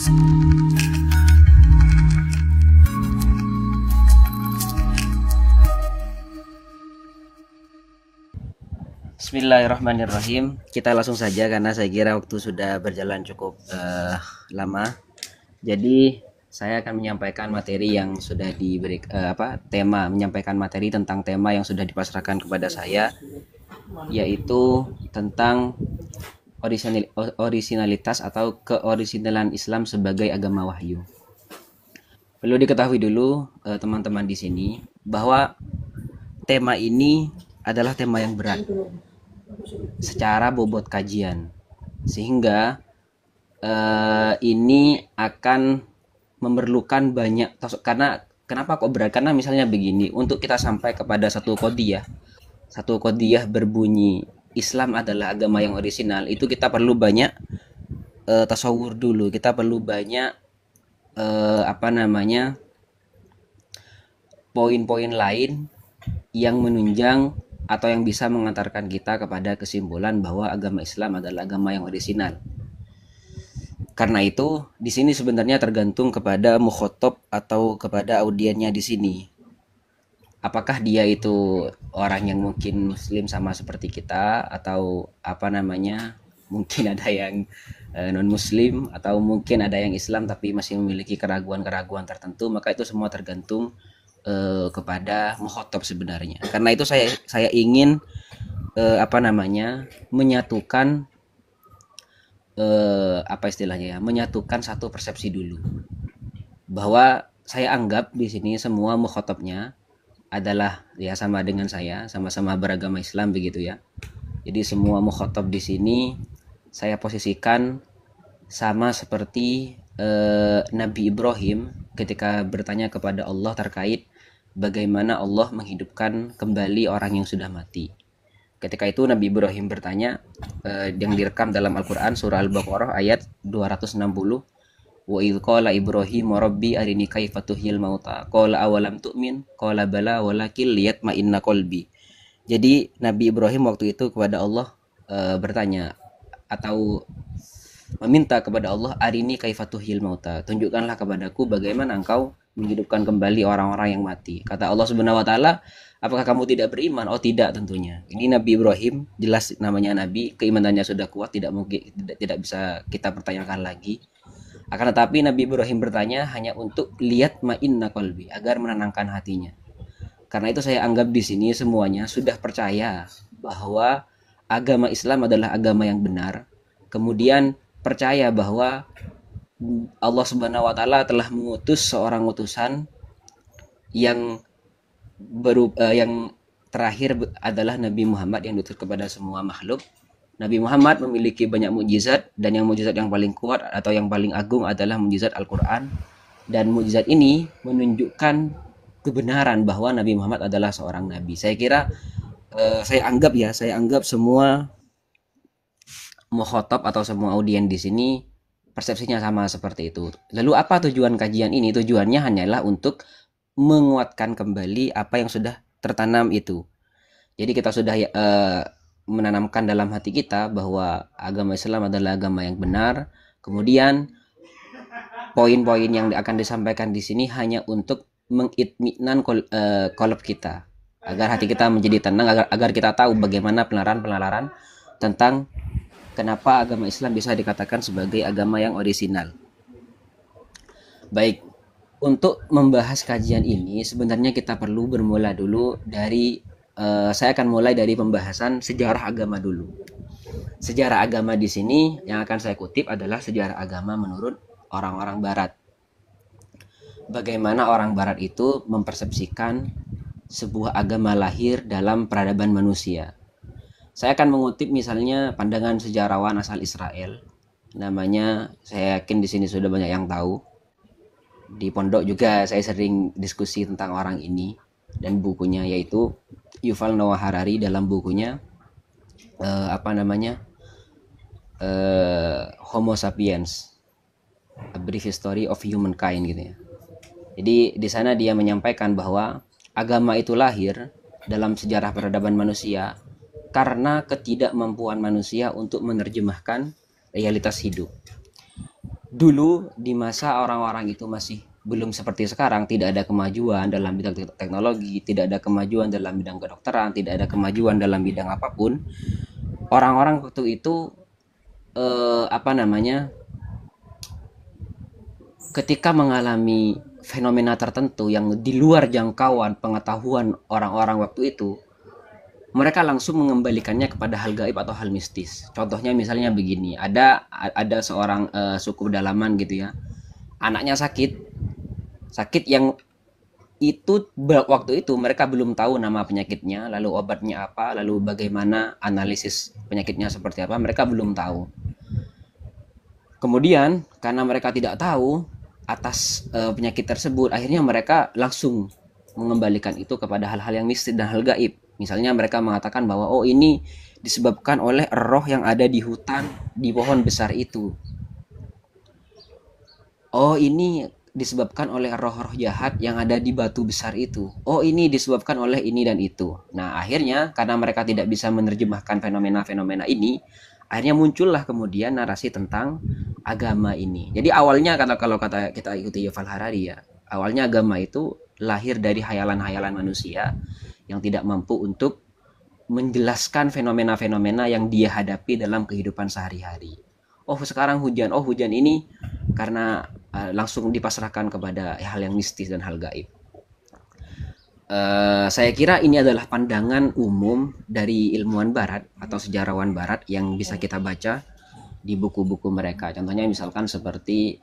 Bismillahirrahmanirrahim. Kita langsung saja karena saya kira waktu sudah berjalan cukup lama. Jadi saya akan menyampaikan materi yang sudah diberi menyampaikan materi tentang tema yang sudah dipasrahkan kepada saya, yaitu tentang orisinalitas atau keorisinalan Islam sebagai agama wahyu. Perlu diketahui dulu teman-teman di sini bahwa tema ini adalah tema yang berat secara bobot kajian, sehingga ini akan memerlukan banyak, karena kenapa kok berat? Karena misalnya begini, untuk kita sampai kepada satu kodiyah berbunyi Islam adalah agama yang orisinal, itu kita perlu banyak tasawur dulu, kita perlu banyak poin-poin lain yang menunjang atau yang bisa mengantarkan kita kepada kesimpulan bahwa agama Islam adalah agama yang orisinal. Karena itu, di sini sebenarnya tergantung kepada mukhotob atau kepada audiennya di sini. Apakah dia itu orang yang mungkin Muslim sama seperti kita, atau mungkin ada yang non Muslim, atau mungkin ada yang Islam tapi masih memiliki keraguan-keraguan tertentu. Maka itu semua tergantung kepada mukhotob sebenarnya. Karena itu saya ingin menyatukan menyatukan satu persepsi dulu, bahwa saya anggap di sini semua mukhotobnya adalah ya sama dengan saya, sama-sama beragama Islam begitu ya. Jadi semua mukhotob di sini saya posisikan sama seperti Nabi Ibrahim ketika bertanya kepada Allah terkait bagaimana Allah menghidupkan kembali orang yang sudah mati. Ketika itu Nabi Ibrahim bertanya, yang direkam dalam Al-Quran surah Al-Baqarah ayat 260, wa idh qala Ibrahim rabbi arini kaifa tuhyil mauta qala awalam tu'min qala bala walakin liyatma'inna qalbi. Jadi Nabi Ibrahim waktu itu kepada Allah bertanya atau meminta kepada Allah, arini kaifa tuhyil mauta, tunjukkanlah kepadaku bagaimana engkau menghidupkan kembali orang-orang yang mati. Kata Allah Subhanahu wa taala, apakah kamu tidak beriman? Oh, tidak tentunya. Ini Nabi Ibrahim, jelas namanya nabi, keimanannya sudah kuat, tidak bisa kita pertanyakan lagi. Akan tetapi Nabi Ibrahim bertanya hanya untuk lihat ma'inna qalbi, agar menenangkan hatinya. Karena itu saya anggap di sini semuanya sudah percaya bahwa agama Islam adalah agama yang benar. Kemudian percaya bahwa Allah Subhanahu wa taala telah mengutus seorang utusan yang terakhir adalah Nabi Muhammad yang diutus kepada semua makhluk. Nabi Muhammad memiliki banyak mukjizat, dan yang mukjizat yang paling kuat atau yang paling agung adalah mukjizat Al-Qur'an. Dan mukjizat ini menunjukkan kebenaran bahwa Nabi Muhammad adalah seorang nabi. Saya kira saya anggap semua mukhotob atau semua audien di sini persepsinya sama seperti itu. Lalu apa tujuan kajian ini? Tujuannya hanyalah untuk menguatkan kembali apa yang sudah tertanam itu. Jadi kita sudah menanamkan dalam hati kita bahwa agama Islam adalah agama yang benar. Kemudian poin-poin yang akan disampaikan di sini hanya untuk mengitminan qalb kita, agar hati kita menjadi tenang, agar kita tahu bagaimana penalaran tentang kenapa agama Islam bisa dikatakan sebagai agama yang orisinal. Baik, untuk membahas kajian ini sebenarnya kita perlu bermula dulu dari saya akan mulai dari pembahasan sejarah agama dulu. Sejarah agama di sini yang akan saya kutip adalah sejarah agama menurut orang-orang barat. Bagaimana orang barat itu mempersepsikan sebuah agama lahir dalam peradaban manusia. Saya akan mengutip misalnya pandangan sejarawan asal Israel, namanya saya yakin di sini sudah banyak yang tahu. Di pondok juga saya sering diskusi tentang orang ini dan bukunya, yaitu Yuval Noah Harari dalam bukunya Homo Sapiens, A Brief History of Humankind gitu ya. Jadi di sana dia menyampaikan bahwa agama itu lahir dalam sejarah peradaban manusia karena ketidakmampuan manusia untuk menerjemahkan realitas hidup. dulu di masa orang-orang itu masih belum seperti sekarang, tidak ada kemajuan dalam bidang teknologi, tidak ada kemajuan dalam bidang kedokteran, tidak ada kemajuan dalam bidang apapun. Orang-orang waktu itu apa namanya? Ketika mengalami fenomena tertentu yang di luar jangkauan pengetahuan orang-orang waktu itu, mereka langsung mengembalikannya kepada hal gaib atau hal mistis. Contohnya misalnya begini, ada seorang suku pedalaman gitu ya, anaknya sakit, sakit yang itu waktu itu mereka belum tahu nama penyakitnya, lalu obatnya apa, lalu bagaimana analisis penyakitnya seperti apa, mereka belum tahu. Kemudian karena mereka tidak tahu atas penyakit tersebut, akhirnya mereka langsung mengembalikan itu kepada hal-hal yang mistis dan hal gaib. Misalnya mereka mengatakan bahwa oh ini disebabkan oleh roh yang ada di hutan di pohon besar itu. Oh ini disebabkan oleh roh-roh jahat yang ada di batu besar itu. Oh ini disebabkan oleh ini dan itu. Nah akhirnya karena mereka tidak bisa menerjemahkan fenomena-fenomena ini, akhirnya muncullah kemudian narasi tentang agama ini. Jadi awalnya kalau kata kita ikuti Yuval Harari ya, awalnya agama itu lahir dari hayalan-hayalan manusia yang tidak mampu untuk menjelaskan fenomena-fenomena yang dia hadapi dalam kehidupan sehari-hari. Oh sekarang hujan, oh hujan ini karena langsung dipasrahkan kepada hal yang mistis dan hal gaib. Saya kira ini adalah pandangan umum dari ilmuwan barat atau sejarawan barat yang bisa kita baca di buku-buku mereka. Contohnya misalkan seperti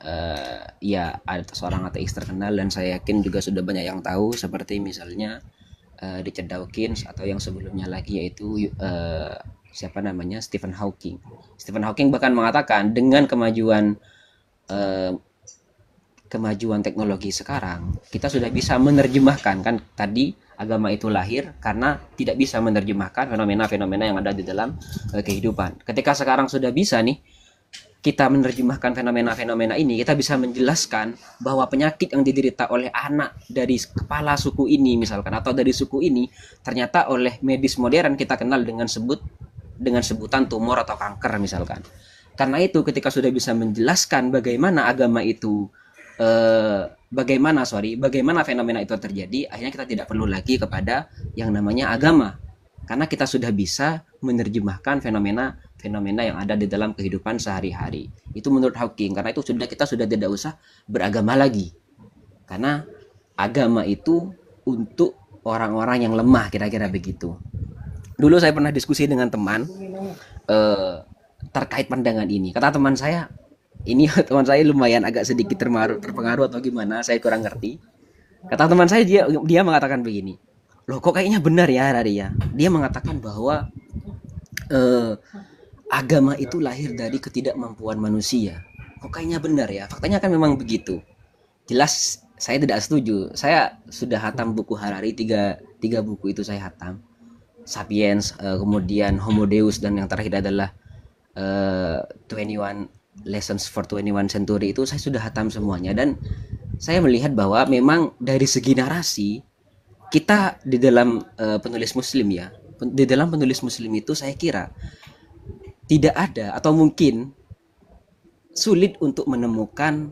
ya ada seorang ateis terkenal dan saya yakin juga sudah banyak yang tahu, seperti misalnya Richard Dawkins, atau yang sebelumnya lagi yaitu siapa namanya, Stephen Hawking. Stephen Hawking bahkan mengatakan dengan kemajuan teknologi sekarang, kita sudah bisa menerjemahkan, kan tadi agama itu lahir karena tidak bisa menerjemahkan fenomena-fenomena yang ada di dalam kehidupan. Ketika sekarang sudah bisa nih kita menerjemahkan fenomena-fenomena ini, kita bisa menjelaskan bahwa penyakit yang diderita oleh anak dari kepala suku ini misalkan, atau dari suku ini, ternyata oleh medis modern kita kenal dengan sebutan tumor atau kanker misalkan. Karena itu ketika sudah bisa menjelaskan bagaimana agama itu bagaimana fenomena itu terjadi, akhirnya kita tidak perlu lagi kepada yang namanya agama, karena kita sudah bisa menerjemahkan fenomena yang ada di dalam kehidupan sehari-hari. Itu menurut Hawking. Karena itu kita sudah tidak usah beragama lagi, karena agama itu untuk orang-orang yang lemah, kira-kira begitu. Dulu saya pernah diskusi dengan teman terkait pandangan ini. Kata teman saya, ini teman saya lumayan agak sedikit terpengaruh atau gimana, saya kurang ngerti. Kata teman saya, dia mengatakan begini, loh kok kayaknya benar ya Harari ya. Dia mengatakan bahwa agama itu lahir dari ketidakmampuan manusia. Kok kayaknya benar ya, faktanya kan memang begitu. Jelas saya tidak setuju. Saya sudah hatam buku Harari, tiga buku itu saya hatam. Sapiens, kemudian Homo Deus, dan yang terakhir adalah 21 Lessons for 21 Century. Itu saya sudah hatam semuanya, dan saya melihat bahwa memang dari segi narasi kita di dalam penulis muslim ya, di dalam penulis muslim itu saya kira tidak ada, atau mungkin sulit untuk menemukan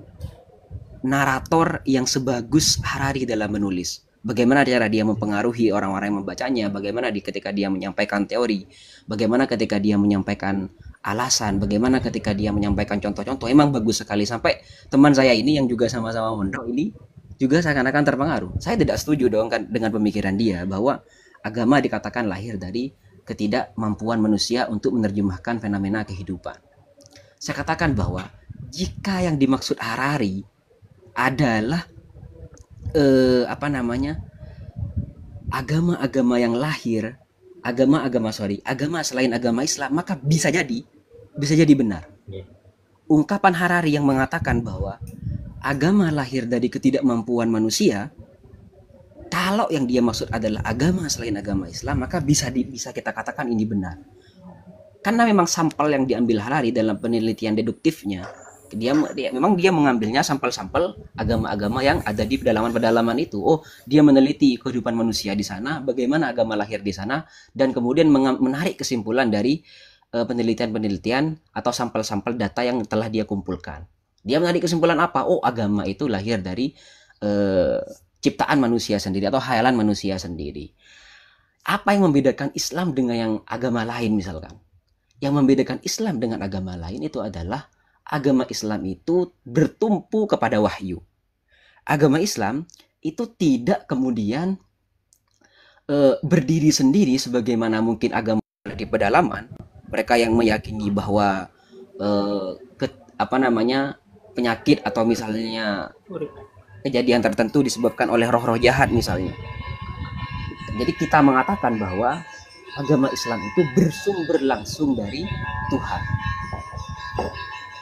narator yang sebagus Harari dalam menulis. Bagaimana cara dia mempengaruhi orang-orang yang membacanya, bagaimana ketika dia menyampaikan teori, bagaimana ketika dia menyampaikan alasan, bagaimana ketika dia menyampaikan contoh-contoh. Emang bagus sekali, sampai teman saya ini yang juga sama-sama mondok ini juga seakan-akan terpengaruh. Saya tidak setuju dong kan dengan pemikiran dia bahwa agama dikatakan lahir dari ketidakmampuan manusia untuk menerjemahkan fenomena kehidupan. Saya katakan bahwa jika yang dimaksud Harari adalah agama-agama yang lahir, agama selain agama Islam, maka bisa jadi benar. Ungkapan Harari yang mengatakan bahwa agama lahir dari ketidakmampuan manusia, kalau yang dia maksud adalah agama selain agama Islam, maka bisa kita katakan ini benar. Karena memang sampel yang diambil Harari dalam penelitian deduktifnya, dia mengambilnya sampel-sampel agama-agama yang ada di pedalaman-pedalaman itu. Oh, dia meneliti kehidupan manusia di sana, bagaimana agama lahir di sana, dan kemudian menarik kesimpulan dari penelitian-penelitian atau sampel-sampel data yang telah dia kumpulkan. Dia menarik kesimpulan apa? Oh, agama itu lahir dari eh, ciptaan manusia sendiri atau khayalan manusia sendiri. Apa yang membedakan Islam dengan yang agama lain misalkan? Yang membedakan Islam dengan agama lain itu adalah agama Islam itu bertumpu kepada wahyu. Agama Islam itu tidak kemudian berdiri sendiri sebagaimana mungkin agama di pedalaman. Mereka yang meyakini bahwa ke, apa namanya penyakit atau misalnya kejadian tertentu disebabkan oleh roh-roh jahat misalnya. Jadi kita mengatakan bahwa agama Islam itu bersumber langsung dari Tuhan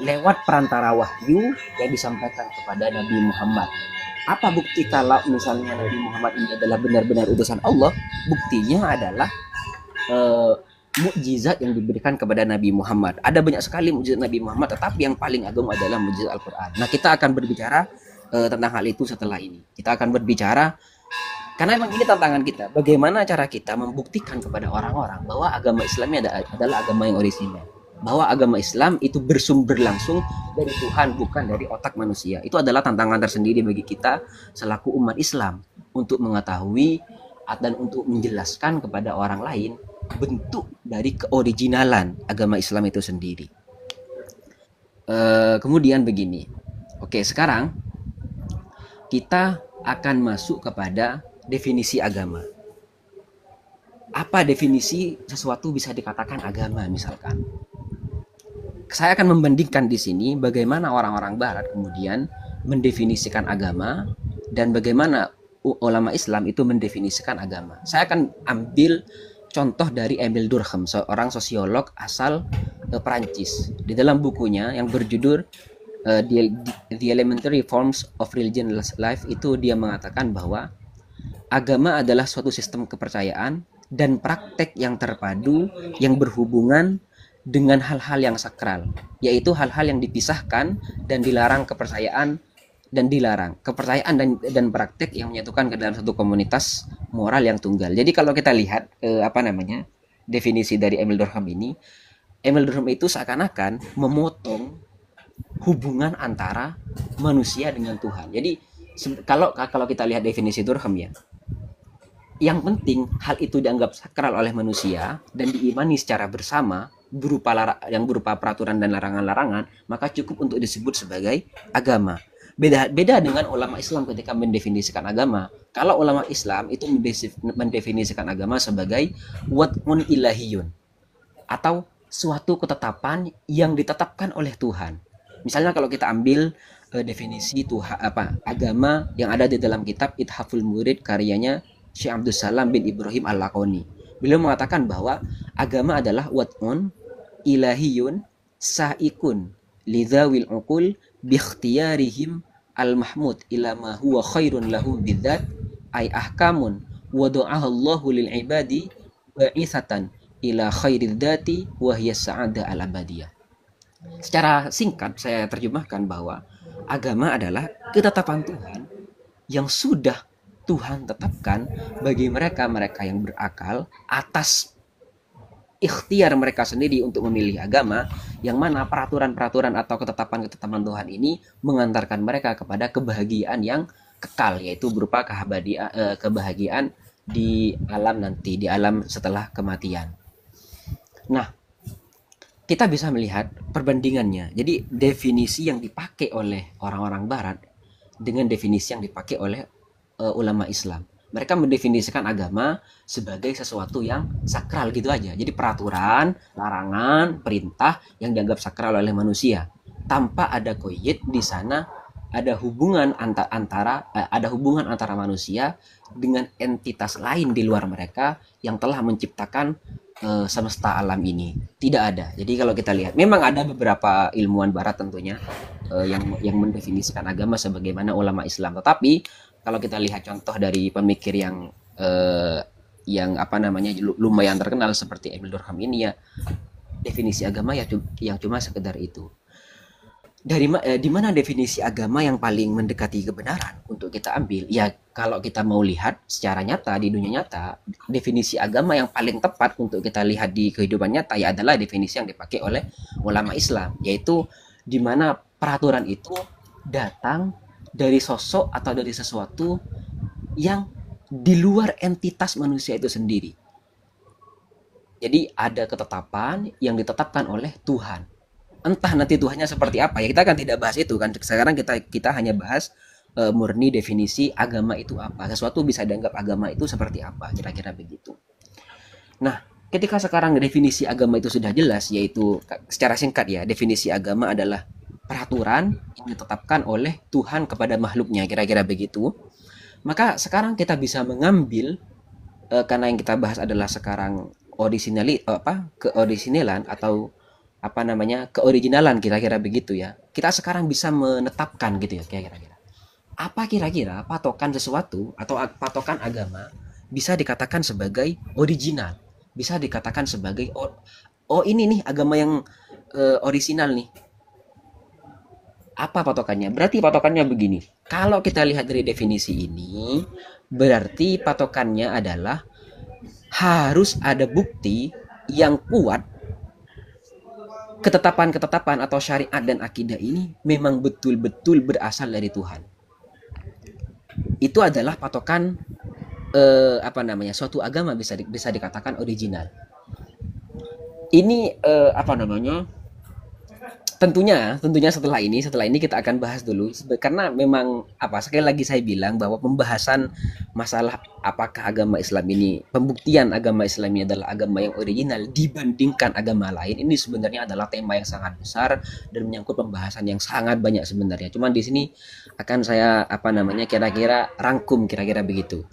lewat perantara wahyu yang disampaikan kepada Nabi Muhammad. Apa bukti kalau misalnya Nabi Muhammad ini adalah benar-benar utusan Allah? Buktinya adalah eh, mukjizat yang diberikan kepada Nabi Muhammad. Ada banyak sekali mukjizat Nabi Muhammad, tetapi yang paling agung adalah mukjizat Al-Quran. Nah, kita akan berbicara tentang hal itu setelah ini. Kita akan berbicara karena memang ini tantangan kita. Bagaimana cara kita membuktikan kepada orang-orang bahwa agama Islam adalah agama yang orisinal. Bahwa agama Islam itu bersumber langsung dari Tuhan, bukan dari otak manusia. Itu adalah tantangan tersendiri bagi kita selaku umat Islam untuk mengetahui dan untuk menjelaskan kepada orang lain bentuk dari keoriginalan agama Islam itu sendiri. Kemudian begini. Oke, sekarang kita akan masuk kepada definisi agama. Apa definisi sesuatu bisa dikatakan agama misalkan? Saya akan membandingkan di sini bagaimana orang-orang barat kemudian mendefinisikan agama dan bagaimana ulama Islam itu mendefinisikan agama. Saya akan ambil contoh dari Émile Durkheim, seorang sosiolog asal Perancis. Di dalam bukunya yang berjudul The Elementary Forms of Religious Life itu dia mengatakan bahwa agama adalah suatu sistem kepercayaan dan praktek yang terpadu yang berhubungan dengan hal-hal yang sakral, yaitu hal-hal yang dipisahkan dan dilarang kepercayaan dan dilarang kepercayaan dan praktek yang menyatukan ke dalam satu komunitas moral yang tunggal. Jadi kalau kita lihat definisi dari Émile Durkheim ini, Émile Durkheim itu seakan-akan memotong hubungan antara manusia dengan Tuhan. Jadi kalau kita lihat definisi Durkheim ya, yang penting hal itu dianggap sakral oleh manusia dan diimani secara bersama yang berupa peraturan dan larangan-larangan, maka cukup untuk disebut sebagai agama. Beda dengan ulama Islam ketika mendefinisikan agama. Kalau ulama Islam itu mendefinisikan agama sebagai wat'un ilahiyun, atau suatu ketetapan yang ditetapkan oleh Tuhan. Misalnya kalau kita ambil definisi agama yang ada di dalam kitab Ithaful Murid karyanya Syekh Abdul Salam bin Ibrahim Al-Laqoni. Beliau mengatakan bahwa agama adalah wat'un ilahiyun sa'ikun lidzawil uqul bikhtiyarihim al-mahmud ila ma huwa khairun lahum bidzat ay ahkamun wada'ahallahu lil ibadi ba'ithatan ila khairid dzati wa hiya sa'adah al-abadiyah. Secara singkat saya terjemahkan bahwa agama adalah ketetapan Tuhan yang sudah Tuhan tetapkan bagi mereka yang berakal atas ikhtiar mereka sendiri untuk memilih agama, yang mana peraturan-peraturan atau ketetapan-ketetapan Tuhan ini mengantarkan mereka kepada kebahagiaan yang kekal, yaitu berupa kebahagiaan di alam nanti, di alam setelah kematian. Nah, kita bisa melihat perbandingannya. Jadi definisi yang dipakai oleh orang-orang barat dengan definisi yang dipakai oleh ulama Islam. Mereka mendefinisikan agama sebagai sesuatu yang sakral gitu aja. Jadi peraturan, larangan, perintah yang dianggap sakral oleh manusia. Tanpa ada koyit di sana ada hubungan antara manusia dengan entitas lain di luar mereka yang telah menciptakan semesta alam ini. Tidak ada. Jadi kalau kita lihat, memang ada beberapa ilmuwan barat tentunya yang mendefinisikan agama sebagaimana ulama Islam. Tetapi kalau kita lihat contoh dari pemikir yang lumayan terkenal seperti Émile Durkheim ini ya, definisi agama ya yang cuma sekedar itu. Di mana definisi agama yang paling mendekati kebenaran untuk kita ambil? Ya kalau kita mau lihat secara nyata di dunia nyata, definisi agama yang paling tepat untuk kita lihat di kehidupan nyata ya adalah definisi yang dipakai oleh ulama Islam, yaitu di mana peraturan itu datang dari sosok atau dari sesuatu yang di luar entitas manusia itu sendiri. Jadi ada ketetapan yang ditetapkan oleh Tuhan. Entah nanti Tuhannya seperti apa ya, kita kan tidak bahas itu kan. Sekarang kita hanya bahas murni definisi agama itu apa. Sesuatu bisa dianggap agama itu seperti apa, kira-kira begitu. Nah, ketika sekarang definisi agama itu sudah jelas, yaitu secara singkat ya, definisi agama adalah peraturan yang ditetapkan oleh Tuhan kepada makhluknya, kira-kira begitu. Maka sekarang kita bisa mengambil karena yang kita bahas adalah sekarang keorisinalan atau apa namanya keoriginalan, kira-kira begitu ya. Kita sekarang bisa menetapkan gitu ya, kira-kira apa kira-kira patokan sesuatu atau patokan agama bisa dikatakan sebagai original, bisa dikatakan sebagai oh ini nih agama yang orisinal nih. Apa patokannya? Berarti patokannya begini. Kalau kita lihat dari definisi ini, berarti patokannya adalah harus ada bukti yang kuat ketetapan-ketetapan atau syariat dan akidah ini memang betul-betul berasal dari Tuhan. Itu adalah patokan suatu agama bisa dikatakan original. Ini tentunya setelah ini kita akan bahas dulu, karena memang sekali lagi saya bilang bahwa pembahasan masalah apakah agama Islam ini, pembuktian agama Islam ini adalah agama yang original dibandingkan agama lain, ini sebenarnya adalah tema yang sangat besar dan menyangkut pembahasan yang sangat banyak sebenarnya. Cuman di sini akan saya kira-kira rangkum kira-kira begitu.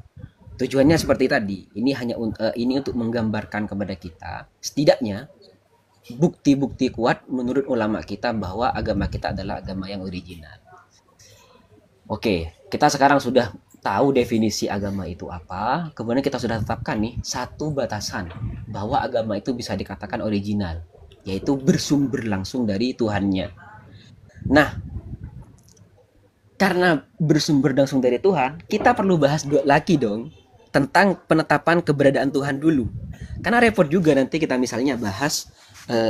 Tujuannya seperti tadi, ini hanya ini untuk menggambarkan kepada kita setidaknya bukti-bukti kuat menurut ulama kita bahwa agama kita adalah agama yang original. Oke, kita sekarang sudah tahu definisi agama itu apa, kemudian kita sudah tetapkan nih satu batasan bahwa agama itu bisa dikatakan original, yaitu bersumber langsung dari Tuhannya. Nah, karena bersumber langsung dari Tuhan, kita perlu bahas lagi dong tentang penetapan keberadaan Tuhan dulu. Karena repot juga nanti kita misalnya bahas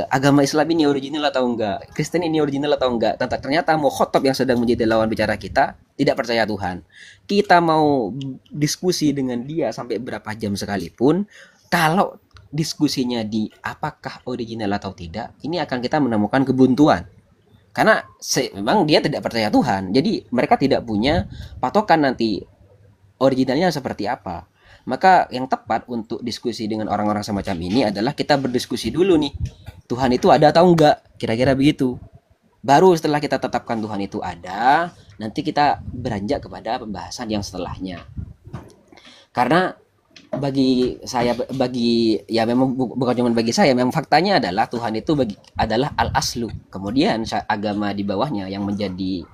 agama Islam ini original atau enggak, Kristen ini original atau enggak. Ternyata mukhatab yang sedang menjadi lawan bicara kita tidak percaya Tuhan. Kita mau diskusi dengan dia sampai berapa jam sekalipun, kalau diskusinya di apakah original atau tidak, ini akan kita menemukan kebuntuan. Karena memang dia tidak percaya Tuhan. Jadi mereka tidak punya patokan nanti originalnya seperti apa. Maka yang tepat untuk diskusi dengan orang-orang semacam ini adalah kita berdiskusi dulu nih, Tuhan itu ada atau enggak, kira-kira begitu. Baru setelah kita tetapkan Tuhan itu ada, nanti kita beranjak kepada pembahasan yang setelahnya. Karena memang bukan cuma bagi saya, memang faktanya adalah Tuhan itu adalah al-aslu. Kemudian agama di bawahnya yang menjadi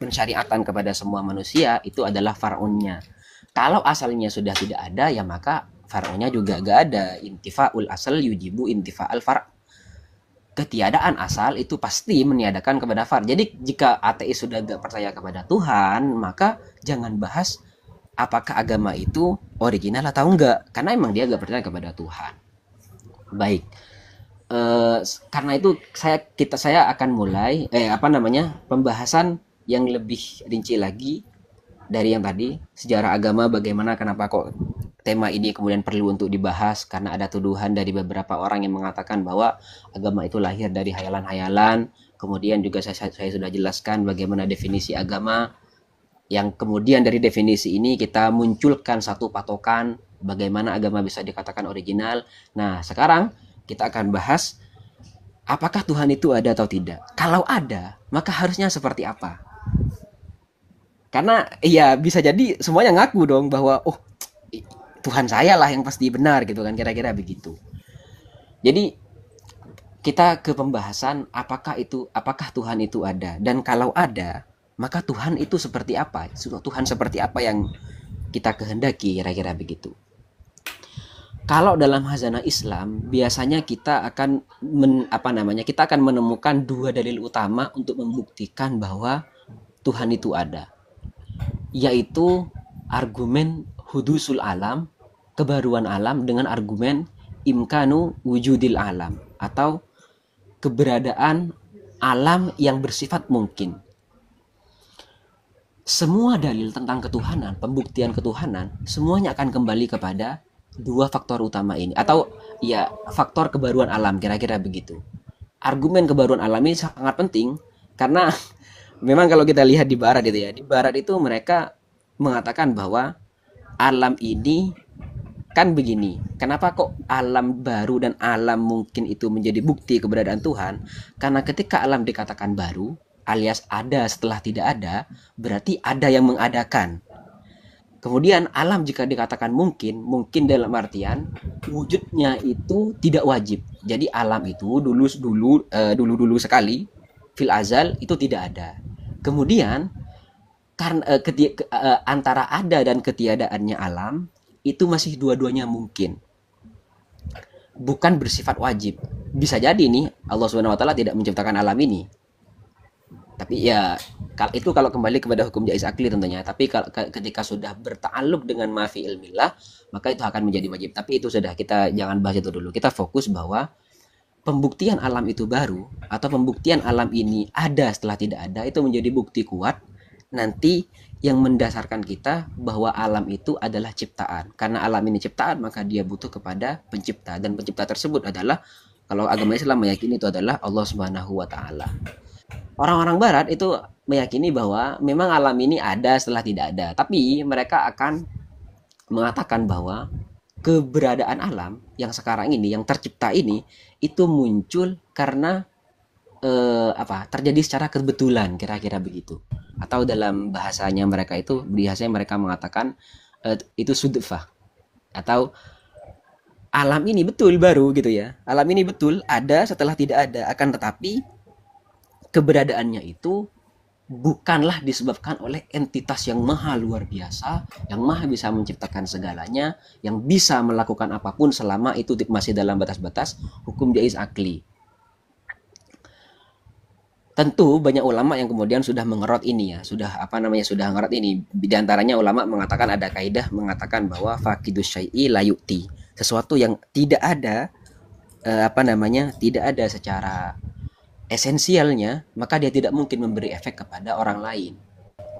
pensyariatan kepada semua manusia itu adalah far'unnya. Kalau asalnya sudah tidak ada, ya maka far'unya juga gak ada. Intifa'ul asal yujibu intifa'al far'. Ketiadaan asal itu pasti meniadakan kepada far'. Jadi jika ateis sudah gak percaya kepada Tuhan, maka jangan bahas apakah agama itu original atau enggak, karena emang dia gak percaya kepada Tuhan. Baik. Karena itu saya akan mulai pembahasan yang lebih rinci lagi dari yang tadi, sejarah agama, bagaimana kenapa kok tema ini kemudian perlu untuk dibahas, karena ada tuduhan dari beberapa orang yang mengatakan bahwa agama itu lahir dari hayalan-hayalan. Kemudian juga saya sudah jelaskan bagaimana definisi agama, yang kemudian dari definisi ini kita munculkan satu patokan bagaimana agama bisa dikatakan original. Nah, sekarang kita akan bahas apakah Tuhan itu ada atau tidak. Kalau ada, maka harusnya seperti apa? Karena ya bisa jadi semuanya ngaku dong bahwa Tuhan saya lah yang pasti benar gitu kan, kira-kira begitu. Jadi kita ke pembahasan apakah Tuhan itu ada, dan kalau ada, maka Tuhan itu seperti apa? Tuhan seperti apa yang kita kehendaki, kira-kira begitu. Kalau dalam khazanah Islam biasanya kita akan kita akan menemukan dua dalil utama untuk membuktikan bahwa Tuhan itu ada, yaitu argumen hudusul alam, kebaruan alam, dengan argumen imkanu wujudil alam, atau keberadaan alam yang bersifat mungkin. Semua dalil tentang ketuhanan, pembuktian ketuhanan, semuanya akan kembali kepada dua faktor utama ini, atau ya faktor kebaruan alam, kira-kira begitu. Argumen kebaruan alam ini sangat penting karena memang kalau kita lihat di barat itu ya, di barat itu mereka mengatakan bahwa alam ini kan begini. Kenapa kok alam baru dan alam mungkin itu menjadi bukti keberadaan Tuhan? Karena ketika alam dikatakan baru, alias ada setelah tidak ada, berarti ada yang mengadakan. Kemudian alam jika dikatakan mungkin, mungkin dalam artian wujudnya itu tidak wajib. Jadi alam itu dulu sekali fil azal itu tidak ada. Kemudian karena antara ada dan ketiadaannya alam itu masih dua-duanya mungkin, bukan bersifat wajib. Bisa jadi nih Allah Subhanahu wa taala tidak menciptakan alam ini. Tapi ya itu kalau kembali kepada hukum jaiz akli tentunya. Tapi ketika sudah berta'alluq dengan ma fi ilmillah, maka itu akan menjadi wajib. Tapi itu sudah, kita jangan bahas itu dulu. Kita fokus bahwa pembuktian alam itu baru atau pembuktian alam ini ada setelah tidak ada itu menjadi bukti kuat nanti yang mendasarkan kita bahwa alam itu adalah ciptaan. Karena alam ini ciptaan, maka dia butuh kepada pencipta, dan pencipta tersebut adalah, kalau agama Islam meyakini itu adalah Allah Subhanahu wa taala. Orang-orang barat itu meyakini bahwa memang alam ini ada setelah tidak ada, tapi mereka akan mengatakan bahwa keberadaan alam yang sekarang ini, yang tercipta ini, itu muncul karena terjadi secara kebetulan, kira-kira begitu. Atau dalam bahasanya mereka itu, biasanya mereka mengatakan itu sudfah, atau alam ini betul baru gitu ya. Alam ini betul ada setelah tidak ada, akan tetapi keberadaannya itu bukanlah disebabkan oleh entitas yang maha luar biasa, yang maha bisa menciptakan segalanya, yang bisa melakukan apapun selama itu masih dalam batas-batas hukum jaiz akli. Tentu banyak ulama yang kemudian sudah mengerot ini ya, sudah ngerot ini. Di antaranya ulama mengatakan, ada kaidah mengatakan bahwa faqidus syai'i la yu'ti. Sesuatu yang tidak ada tidak ada secara esensialnya, maka dia tidak mungkin memberi efek kepada orang lain.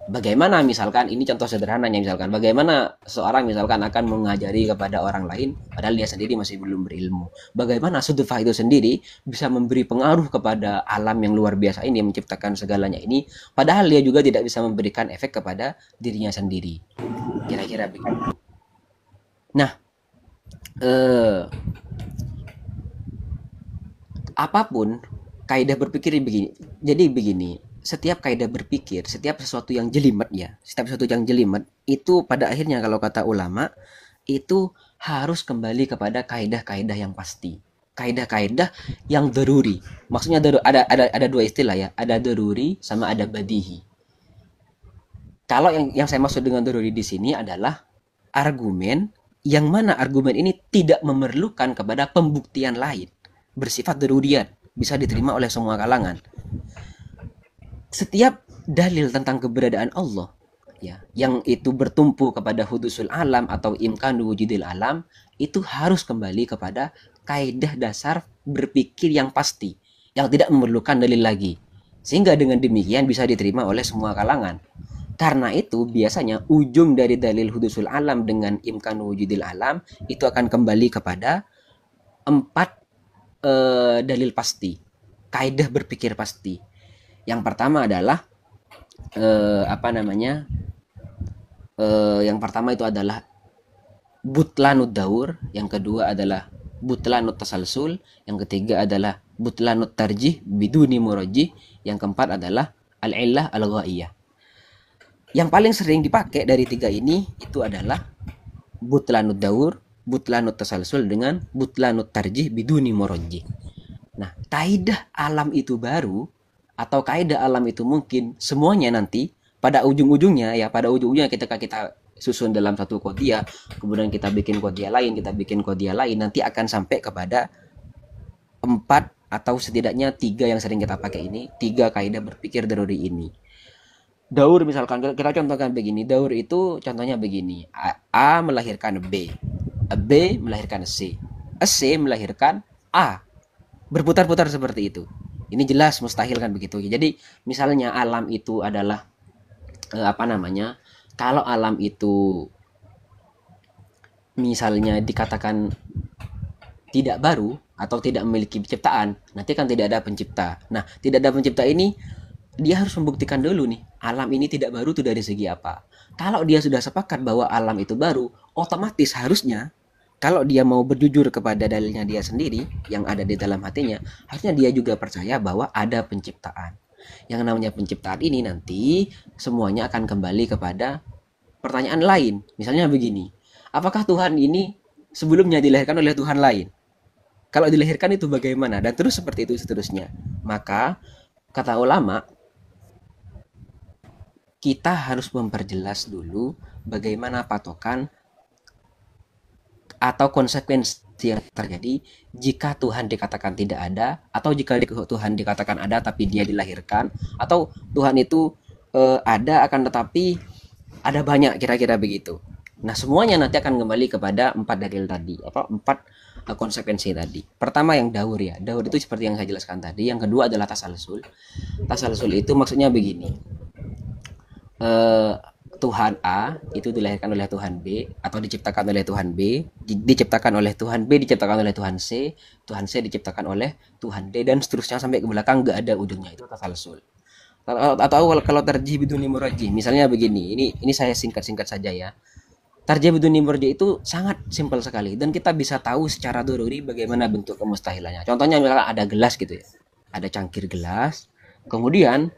Bagaimana misalkan, ini contoh sederhananya, misalkan bagaimana seorang misalkan akan mengajari kepada orang lain padahal dia sendiri masih belum berilmu. Bagaimana sudfah itu sendiri bisa memberi pengaruh kepada alam yang luar biasa ini, yang menciptakan segalanya ini, padahal dia juga tidak bisa memberikan efek kepada dirinya sendiri. Kira-kira begitu. Nah, apapun kaidah berpikir begini. Jadi begini, setiap kaidah berpikir, setiap sesuatu yang jelimet ya, setiap sesuatu yang jelimet itu pada akhirnya kalau kata ulama itu harus kembali kepada kaidah-kaidah yang pasti, kaidah-kaidah yang daruri. Maksudnya ada dua istilah ya, ada daruri sama ada badihi. Kalau yang saya maksud dengan daruri di sini adalah argumen yang mana argumen ini tidak memerlukan kepada pembuktian lain, bersifat daruriyat, bisa diterima oleh semua kalangan. Setiap dalil tentang keberadaan Allah ya, yang itu bertumpu kepada hudusul alam atau imkanu wujudil alam, itu harus kembali kepada kaidah dasar berpikir yang pasti, yang tidak memerlukan dalil lagi, sehingga dengan demikian bisa diterima oleh semua kalangan. Karena itu biasanya ujung dari dalil hudusul alam dengan imkanu wujudil alam itu akan kembali kepada 4 dalil pasti, kaidah berpikir pasti. Yang pertama adalah yang pertama itu adalah butlanud daur, yang kedua adalah butlanut tasalsul, yang ketiga adalah butlanut tarjih biduni murajjih, yang keempat adalah al-illah al-ghaiyah. Yang paling sering dipakai dari 3 ini itu adalah butlanud daur, butlanut tasalsul dengan butlanut tarjih biduni murajjih. Nah, kaidah alam itu baru atau kaidah alam itu mungkin, semuanya nanti pada ujung-ujungnya ketika kita susun dalam satu qadhiyah, kemudian kita bikin qadhiyah lain, nanti akan sampai kepada 4 atau setidaknya 3 yang sering kita pakai ini, 3 kaidah berpikir daruri ini. Daur misalkan kita contohkan begini, daur itu contohnya begini, A melahirkan B, B melahirkan C melahirkan A, berputar-putar seperti itu. Ini jelas mustahil kan begitu. Jadi misalnya alam itu adalah apa namanya? Kalau alam itu misalnya dikatakan tidak baru atau tidak memiliki penciptaan, nanti kan tidak ada pencipta. Nah, tidak ada pencipta ini dia harus membuktikan dulu nih, alam ini tidak baru tuh dari segi apa. Kalau dia sudah sepakat bahwa alam itu baru, otomatis harusnya kalau dia mau berjujur kepada dalilnya dia sendiri yang ada di dalam hatinya, harusnya dia juga percaya bahwa ada penciptaan. Yang namanya penciptaan ini nanti semuanya akan kembali kepada pertanyaan lain. Misalnya begini, apakah Tuhan ini sebelumnya dilahirkan oleh Tuhan lain? Kalau dilahirkan itu bagaimana? Dan terus seperti itu seterusnya. Maka kata ulama, kita harus memperjelas dulu bagaimana patokan atau konsekuensi yang terjadi jika Tuhan dikatakan tidak ada, atau jika Tuhan dikatakan ada tapi dia dilahirkan, atau Tuhan itu ada akan tetapi ada banyak, kira-kira begitu. Nah, semuanya nanti akan kembali kepada empat dalil tadi, empat konsekuensi tadi. Pertama yang daur ya. Daur itu seperti yang saya jelaskan tadi. Yang kedua adalah tasalsul. Tasalsul itu maksudnya begini. Eh, Tuhan A itu dilahirkan oleh Tuhan B, atau diciptakan oleh Tuhan B, diciptakan oleh Tuhan B, diciptakan oleh Tuhan C diciptakan oleh Tuhan D, dan seterusnya sampai ke belakang nggak ada ujungnya. Itu tasalsul. Atau kalau tarjih biduni murajih, misalnya begini, ini saya singkat-singkat saja ya. Tarjih biduni murajih itu sangat simpel sekali, dan kita bisa tahu secara doruri bagaimana bentuk kemustahilannya. Contohnya misalkan ada gelas gitu ya, ada cangkir gelas, kemudian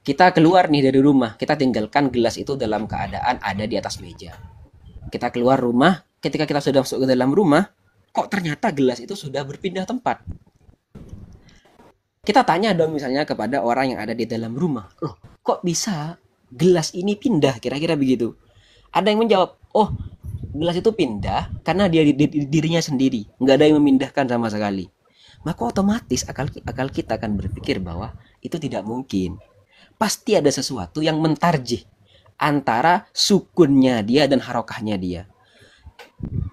kita keluar nih dari rumah, kita tinggalkan gelas itu dalam keadaan ada di atas meja. Kita keluar rumah, ketika kita sudah masuk ke dalam rumah, kok ternyata gelas itu sudah berpindah tempat. Kita tanya dong misalnya kepada orang yang ada di dalam rumah, loh kok bisa gelas ini pindah, kira-kira begitu. Ada yang menjawab, oh gelas itu pindah karena dia dirinya sendiri, nggak ada yang memindahkan sama sekali. Maka otomatis akal kita akan berpikir bahwa itu tidak mungkin. Pasti ada sesuatu yang mentarjih antara sukunnya dia dan harokahnya dia.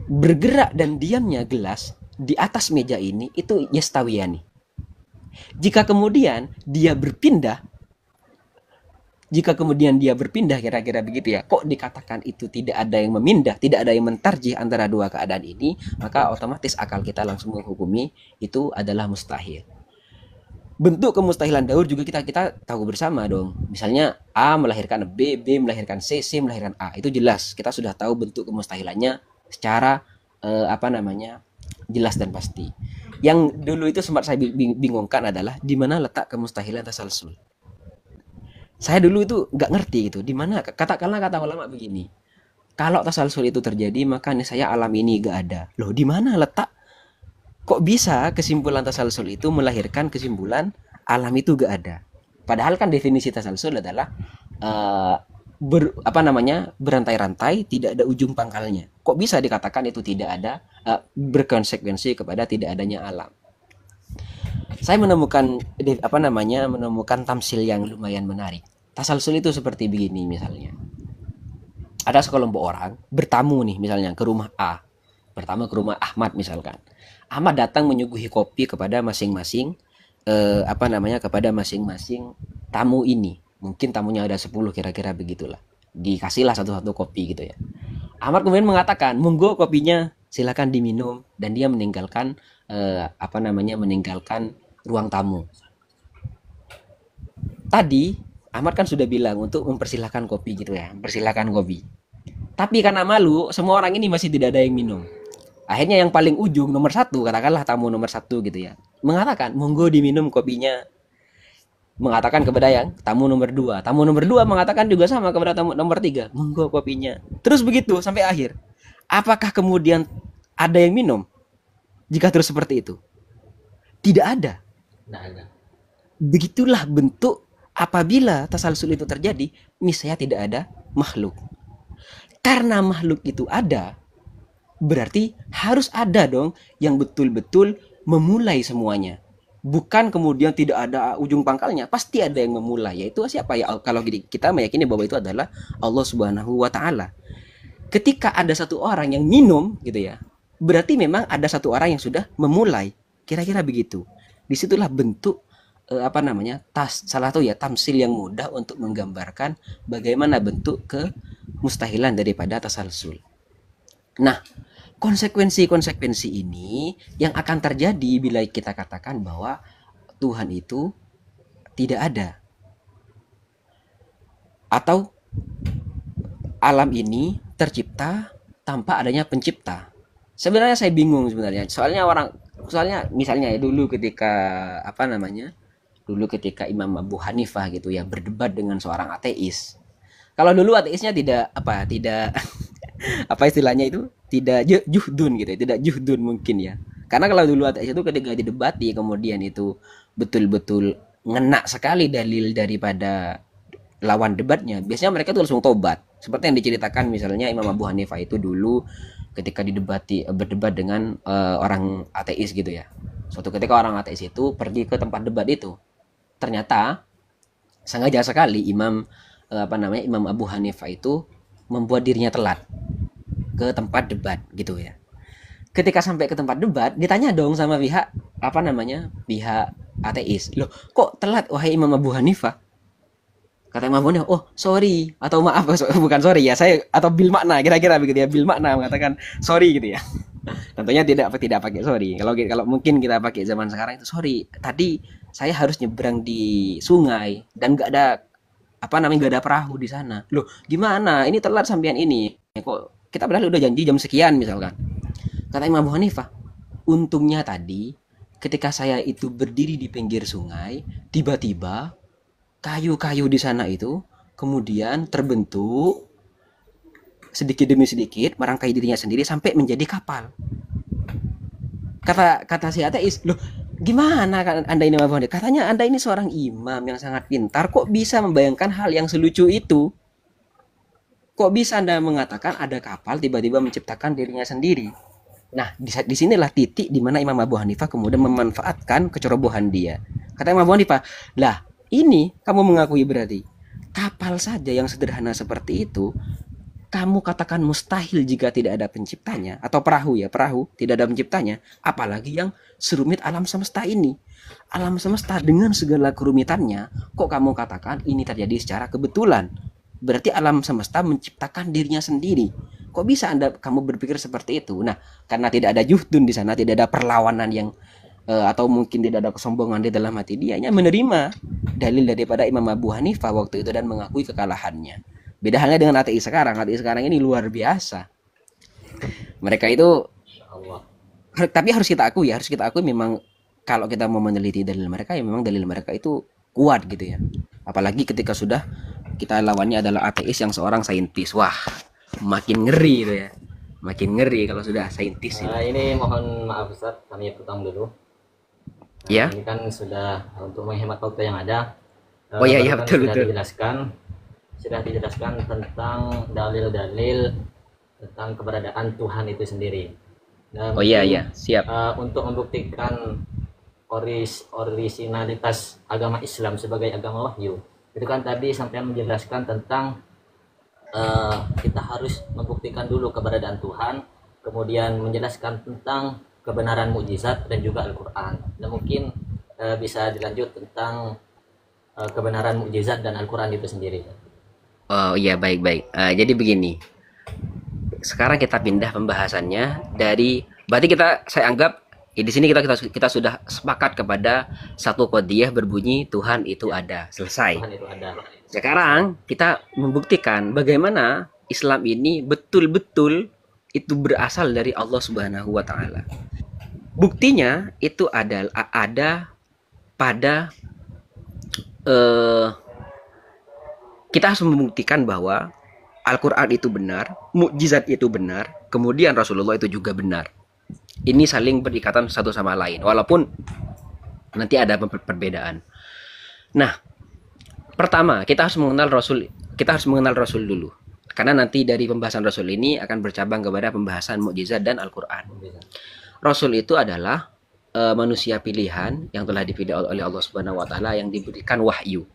Bergerak dan diamnya gelas di atas meja ini itu yastawiyani. Jika kemudian dia berpindah, kira-kira begitu ya, kok dikatakan itu tidak ada yang memindah, tidak ada yang mentarjih antara dua keadaan ini, maka otomatis akal kita langsung menghukumi itu adalah mustahil. Bentuk kemustahilan daur juga kita tahu bersama dong. Misalnya A melahirkan B, B melahirkan C, C melahirkan A. Itu jelas. Kita sudah tahu bentuk kemustahilannya secara jelas dan pasti. Yang dulu itu sempat saya bingungkan adalah di mana letak kemustahilan tasalsul. Saya dulu itu nggak ngerti gitu. Di mana katakanlah kata ulama begini. Kalau tasalsul itu terjadi maka saya alam ini nggak ada. Loh, di mana letak? Kok bisa kesimpulan tasalsul itu melahirkan kesimpulan alam itu gak ada? Padahal kan definisi tasalsul adalah berantai-rantai, tidak ada ujung pangkalnya. Kok bisa dikatakan itu tidak ada, berkonsekuensi kepada tidak adanya alam? Saya menemukan tamsil yang lumayan menarik. Tasalsul itu seperti begini misalnya. Ada sekelompok orang bertamu nih misalnya ke rumah A. Pertama ke rumah Ahmad misalkan. Ahmad datang menyuguhi kopi kepada masing-masing kepada masing-masing tamu ini. Mungkin tamunya ada 10 kira-kira begitulah. Dikasihlah satu-satu kopi gitu ya. Ahmad kemudian mengatakan, "Monggo kopinya, silakan diminum," dan dia meninggalkan meninggalkan ruang tamu. Tadi Ahmad kan sudah bilang untuk mempersilahkan kopi gitu ya, mempersilahkan kopi. Tapi karena malu, semua orang ini masih tidak ada yang minum. Akhirnya yang paling ujung nomor 1, katakanlah tamu nomor 1 gitu ya, mengatakan monggo diminum kopinya. Mengatakan kepada yang tamu nomor 2. Tamu nomor 2 mengatakan juga sama kepada tamu nomor 3, monggo kopinya. Terus begitu sampai akhir. Apakah kemudian ada yang minum? Jika terus seperti itu, tidak ada. Begitulah bentuk apabila tasalsul itu terjadi, niscaya tidak ada makhluk. Karena makhluk itu ada, berarti harus ada dong yang betul-betul memulai semuanya. Bukan kemudian tidak ada ujung pangkalnya, pasti ada yang memulai. Yaitu siapa ya? Kalau kita meyakini bahwa itu adalah Allah Subhanahu wa taala. Ketika ada satu orang yang minum gitu ya, berarti memang ada satu orang yang sudah memulai. Kira-kira begitu. Disitulah bentuk apa namanya, salah satu ya tamsil yang mudah untuk menggambarkan bagaimana bentuk kemustahilan daripada tasalsul. Nah, konsekuensi-konsekuensi ini yang akan terjadi bila kita katakan bahwa Tuhan itu tidak ada, atau alam ini tercipta tanpa adanya pencipta. Sebenarnya saya bingung sebenarnya. Soalnya misalnya ya dulu ketika apa namanya? Dulu ketika Imam Abu Hanifah gitu ya berdebat dengan seorang ateis. Kalau dulu ateisnya tidak apa istilahnya itu tidak juhdun gitu ya, tidak juhdun mungkin ya. Karena kalau dulu ateis itu ketika didebati kemudian itu betul-betul ngena sekali dalil daripada lawan debatnya, biasanya mereka tuh langsung tobat. Seperti yang diceritakan misalnya Imam Abu Hanifah itu dulu ketika berdebat dengan orang ateis gitu ya. Suatu ketika orang ateis itu pergi ke tempat debat itu. Ternyata sengaja sekali Imam Abu Hanifah itu membuat dirinya telat ke tempat debat gitu ya. Ketika sampai ke tempat debat, ditanya dong sama pihak ateis. Loh, kok telat wahai Imam Abu Hanifah? Kata Imam Abu Hanifah, oh sorry atau maaf, bukan sorry ya, saya atau bil makna kira-kira begitu ya, bil makna mengatakan sorry gitu ya. Tentunya tidak pakai sorry. Kalau mungkin kita pakai zaman sekarang itu sorry. Tadi saya harus nyebrang di sungai dan nggak ada perahu di sana. Loh, gimana? Ini telat sampean ini. Kok kita padahal udah janji jam sekian misalkan. Kata Imam Abu Hanifah, untungnya tadi ketika saya itu berdiri di pinggir sungai, tiba-tiba kayu-kayu di sana itu kemudian terbentuk sedikit demi sedikit merangkai dirinya sendiri sampai menjadi kapal. Kata si ateis, loh gimana kan Anda ini Imam? Katanya Anda ini seorang imam yang sangat pintar, kok bisa membayangkan hal yang selucu itu? Kok bisa Anda mengatakan ada kapal tiba-tiba menciptakan dirinya sendiri? Nah, di sinilah titik di mana Imam Abu Hanifah kemudian memanfaatkan kecerobohan dia. Kata Imam Abu Hanifah, lah ini kamu mengakui berarti kapal saja yang sederhana seperti itu kamu katakan mustahil jika tidak ada penciptanya, atau perahu tidak ada penciptanya, apalagi yang serumit alam semesta ini. Alam semesta dengan segala kerumitannya, kok kamu katakan ini terjadi secara kebetulan? Berarti alam semesta menciptakan dirinya sendiri. Kok bisa kamu berpikir seperti itu? Nah, karena tidak ada juhdun di sana, tidak ada perlawanan yang atau mungkin tidak ada kesombongan di dalam hati dia, menerima dalil daripada Imam Abu Hanifah waktu itu dan mengakui kekalahannya. Beda halnya dengan ateis sekarang. Ateis sekarang ini luar biasa. Mereka itu, tapi harus kita akui memang kalau kita mau meneliti dalil mereka ya memang dalil mereka itu kuat gitu ya. Apalagi ketika sudah kita lawannya adalah ateis yang seorang saintis. Wah, makin ngeri itu ya. Makin ngeri kalau sudah saintis. Ini mohon maaf Ustaz, kami potong dulu. Ya. Ini kan sudah untuk menghemat waktu yang ada. Oh iya betul. Sudah dijelaskan tentang dalil-dalil tentang keberadaan Tuhan itu sendiri. Dan siap. Untuk membuktikan orisinalitas agama Islam sebagai agama wahyu, itu kan tadi sampai menjelaskan tentang kita harus membuktikan dulu keberadaan Tuhan, kemudian menjelaskan tentang kebenaran mukjizat dan juga Al-Quran. Dan mungkin bisa dilanjut tentang kebenaran mukjizat dan Al-Quran itu sendiri. Oh iya, baik. Jadi begini, sekarang kita pindah pembahasannya dari, berarti saya anggap di sini kita sudah sepakat kepada satu qadhiyah berbunyi Tuhan itu ada, selesai. Tuhan itu ada. Sekarang kita membuktikan bagaimana Islam ini betul-betul itu berasal dari Allah Subhanahu wa taala. Buktinya itu ada pada kita harus membuktikan bahwa Al-Quran itu benar, mukjizat itu benar, kemudian Rasulullah itu juga benar. Ini saling berikatan satu sama lain, walaupun nanti ada perbedaan. Nah, pertama kita harus mengenal Rasul dulu, karena nanti dari pembahasan Rasul ini akan bercabang kepada pembahasan mukjizat dan Al-Quran. Rasul itu adalah manusia pilihan yang telah dipilih oleh Allah Subhanahu wa taala, yang diberikan wahyu,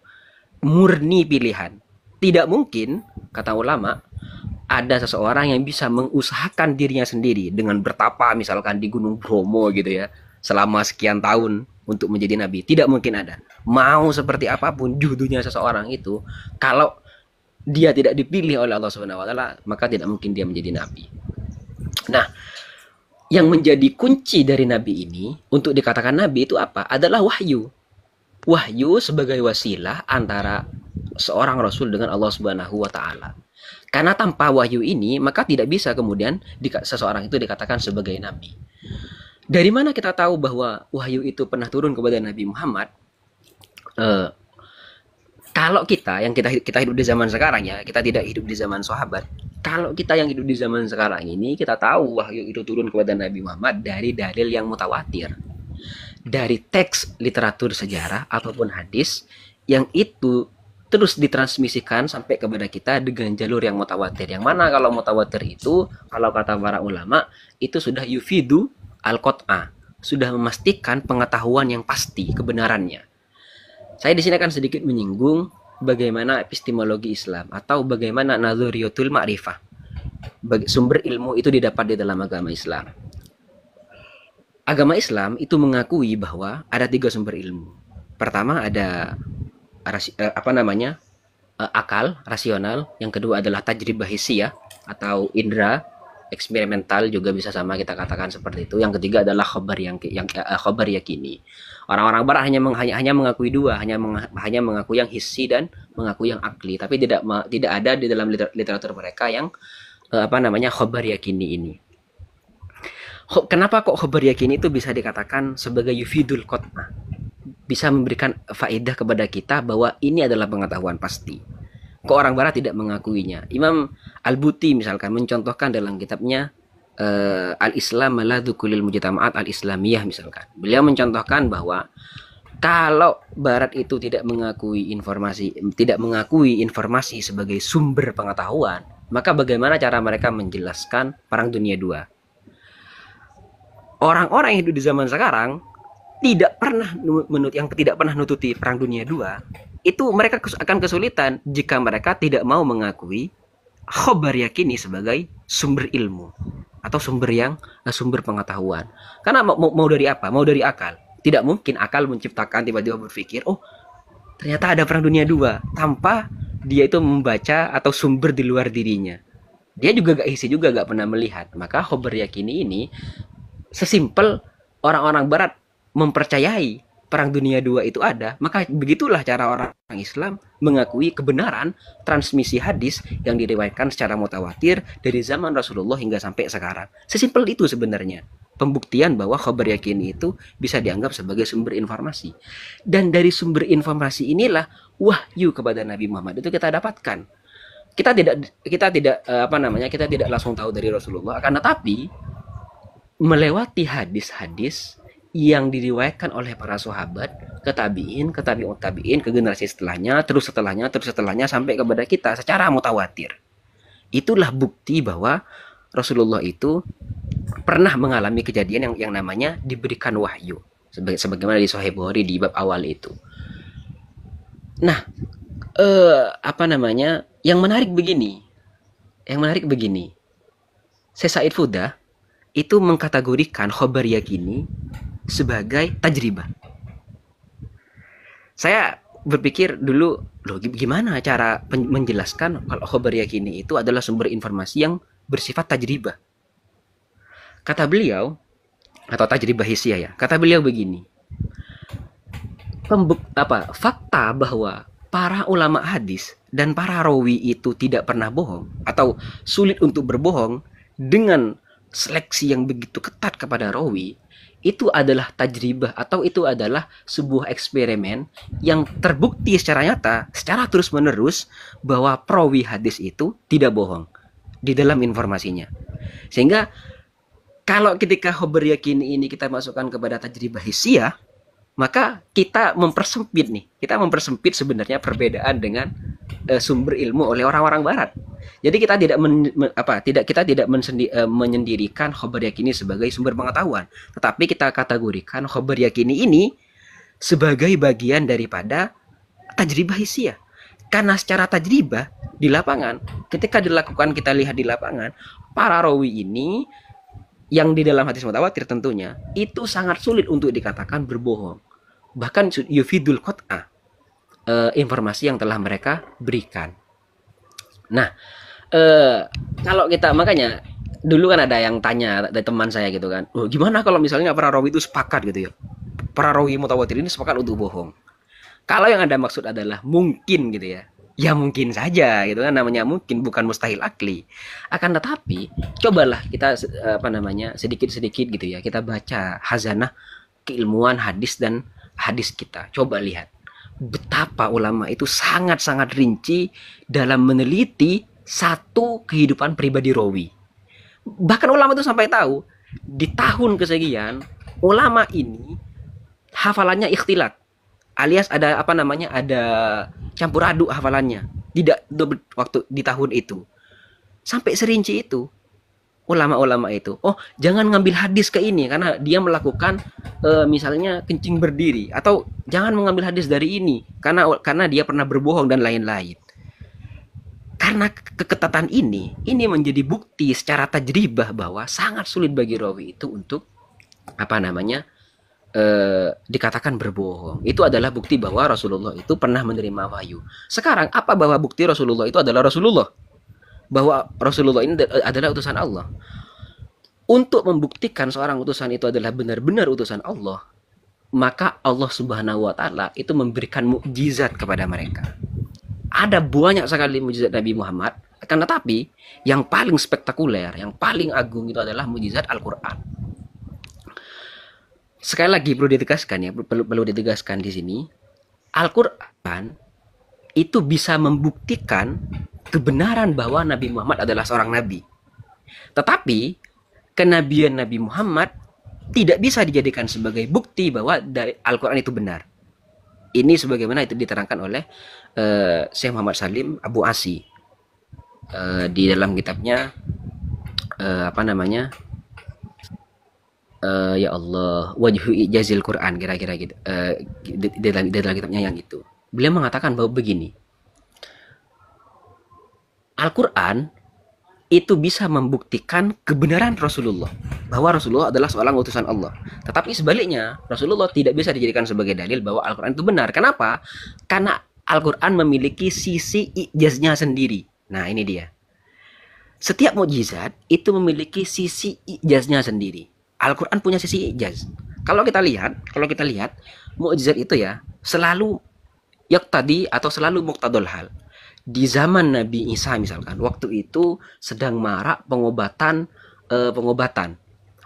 murni pilihan. Tidak mungkin, kata ulama, ada seseorang yang bisa mengusahakan dirinya sendiri dengan bertapa misalkan di Gunung Bromo gitu ya selama sekian tahun untuk menjadi nabi. Tidak mungkin ada. Mau seperti apapun juhudnya seseorang itu, kalau dia tidak dipilih oleh Allah Subhanahu wa taala, maka tidak mungkin dia menjadi nabi. Nah, yang menjadi kunci dari nabi ini untuk dikatakan nabi itu apa? Adalah wahyu. Wahyu sebagai wasilah antara seorang rasul dengan Allah Subhanahu wa taala. Karena tanpa wahyu ini, maka tidak bisa kemudian seseorang itu dikatakan sebagai nabi. Dari mana kita tahu bahwa wahyu itu pernah turun kepada Nabi Muhammad? Kalau kita hidup di zaman sekarang ya, kita tidak hidup di zaman sahabat. Kalau kita yang hidup di zaman sekarang ini, kita tahu wahyu itu turun kepada Nabi Muhammad dari dalil yang mutawatir, dari teks literatur sejarah ataupun hadis yang itu terus ditransmisikan sampai kepada kita dengan jalur yang mutawatir. Yang mana kalau mutawatir itu, kalau kata para ulama, itu sudah yufidu al-qot'a, sudah memastikan pengetahuan yang pasti kebenarannya. Saya di sini akan sedikit menyinggung bagaimana epistemologi Islam atau bagaimana nazariyatul ma'rifah. Sumber ilmu itu didapat di dalam agama Islam. Agama Islam itu mengakui bahwa ada 3 sumber ilmu. Pertama ada akal, rasional. Yang kedua adalah tajribah hissiyah atau indera eksperimental, juga bisa sama kita katakan seperti itu. Yang ketiga adalah khabar khabar yakini. Orang-orang barat hanya mengakui 2, hanya mengakui yang hissi dan mengakui yang akli, tapi tidak ada di dalam literatur mereka yang khabar yakini ini. Kenapa kok khabar yakini itu bisa dikatakan sebagai yufidul qot'ah? Bisa memberikan faedah kepada kita bahwa ini adalah pengetahuan pasti. Kok orang barat tidak mengakuinya? Imam Al-Buti misalkan mencontohkan dalam kitabnya Al-Islam Maladhu Kulil Mujtama'at Al-Islamiyah misalkan. Beliau mencontohkan bahwa kalau barat itu tidak mengakui informasi sebagai sumber pengetahuan, maka bagaimana cara mereka menjelaskan Perang Dunia II? Orang-orang yang hidup di zaman sekarang tidak pernah nututi Perang Dunia II, itu mereka akan kesulitan jika mereka tidak mau mengakui khabar yakini sebagai sumber ilmu atau sumber pengetahuan. Karena mau dari apa? Mau dari akal. Tidak mungkin akal menciptakan tiba-tiba berpikir, oh ternyata ada Perang Dunia II, tanpa dia itu membaca atau sumber di luar dirinya. Dia juga gak pernah melihat. Maka khabar yakini ini sesimpel orang-orang barat mempercayai Perang Dunia II itu ada, maka begitulah cara orang Islam mengakui kebenaran transmisi hadis yang diriwayatkan secara mutawatir dari zaman Rasulullah hingga sampai sekarang. Sesimpel itu sebenarnya pembuktian bahwa khabar yakini itu bisa dianggap sebagai sumber informasi. Dan dari sumber informasi inilah wahyu kepada Nabi Muhammad itu kita dapatkan. Kita tidak langsung tahu dari Rasulullah, akan tetapi melewati hadis-hadis yang diriwayatkan oleh para sahabat, ke tabi'in, ke tabi'ut tabi'in, ke generasi setelahnya, terus setelahnya sampai kepada kita secara mutawatir. Itulah bukti bahwa Rasulullah itu pernah mengalami kejadian yang namanya diberikan wahyu, sebagaimana di Sahih Bukhari di bab awal itu. Nah, yang menarik begini. Syekh Said Fudah itu mengkategorikan khabar yakini sebagai tajribah. Saya berpikir dulu, loh gimana cara menjelaskan kalau khabar yakini itu adalah sumber informasi yang bersifat tajribah. Kata beliau, atau tajribah hissiyah ya. Kata beliau begini. Fakta bahwa para ulama hadis dan para rawi itu tidak pernah bohong atau sulit untuk berbohong dengan seleksi yang begitu ketat kepada rawi, itu adalah tajribah atau itu adalah sebuah eksperimen yang terbukti secara nyata, secara terus-menerus bahwa perawi hadis itu tidak bohong di dalam informasinya. Sehingga kalau ketika khabar yakini ini kita masukkan kepada tajribah hissiyah, maka kita mempersempit sebenarnya perbedaan dengan sumber ilmu oleh orang-orang barat. Jadi kita tidak menyendirikan khabar yakini sebagai sumber pengetahuan, tetapi kita kategorikan khabar yakini ini sebagai bagian daripada tajribah hissiyah. Karena secara tajribah di lapangan, ketika kita lihat di lapangan, para rawi ini yang di dalam hadis mutawatir tentunya itu sangat sulit untuk dikatakan berbohong. bahkan yufidul qat'a, informasi yang telah mereka berikan. Nah, kalau kita makanya dulu kan ada yang tanya dari teman saya gitu kan, oh, gimana kalau misalnya para rawi itu sepakat gitu ya, para rawi mutawatir ini sepakat untuk bohong. Kalau yang anda maksud adalah mungkin gitu ya mungkin saja gitu kan, namanya mungkin, bukan mustahil akli. Akan tetapi cobalah kita sedikit-sedikit gitu ya, kita baca hazanah keilmuan hadis dan hadis kita. Coba lihat betapa ulama itu sangat-sangat rinci dalam meneliti satu kehidupan pribadi rawi. Bahkan ulama itu sampai tahu di tahun kesekian ulama ini hafalannya ikhtilat, alias ada ada campur aduk hafalannya, tidak waktu di tahun itu, sampai serinci itu ulama-ulama itu. Oh, jangan ngambil hadis ke ini karena dia melakukan misalnya kencing berdiri, atau jangan mengambil hadis dari ini karena dia pernah berbohong dan lain-lain. Karena keketatan ini menjadi bukti secara tajribah bahwa sangat sulit bagi rawi itu untuk dikatakan berbohong. Itu adalah bukti bahwa Rasulullah itu pernah menerima wahyu. Sekarang apa bahwa bukti Rasulullah itu adalah Rasulullah? Bahwa Rasulullah ini adalah utusan Allah. Untuk membuktikan seorang utusan itu adalah benar-benar utusan Allah, maka Allah Subhanahu wa taala itu memberikan mukjizat kepada mereka. Ada banyak sekali mukjizat Nabi Muhammad, akan tetapi yang paling spektakuler, yang paling agung itu adalah mukjizat Al-Qur'an. Sekali lagi perlu ditegaskan ya, perlu ditegaskan di sini, Al-Qur'an itu bisa membuktikan kebenaran bahwa Nabi Muhammad adalah seorang nabi. Tetapi kenabian Nabi Muhammad tidak bisa dijadikan sebagai bukti bahwa dari Al-Qur'an itu benar. Ini sebagaimana itu diterangkan oleh Syekh Muhammad Salim Abu Asi di dalam kitabnya ya Allah, Wajhu Ijazil Quran, kira-kira gitu. Di dalam kitabnya yang itu, beliau mengatakan bahwa begini, Al-Quran itu bisa membuktikan kebenaran Rasulullah, bahwa Rasulullah adalah seorang utusan Allah. Tetapi sebaliknya, Rasulullah tidak bisa dijadikan sebagai dalil bahwa Al-Quran itu benar. Kenapa? Karena Al-Quran memiliki sisi ijaznya sendiri. Nah, ini dia. Setiap mukjizat itu memiliki sisi ijaznya sendiri. Al-Quran punya sisi ijaz. Kalau kita lihat mukjizat itu ya selalu yaqtadi atau selalu muqtadul hal. Di zaman Nabi Isa misalkan, waktu itu sedang marak pengobatan.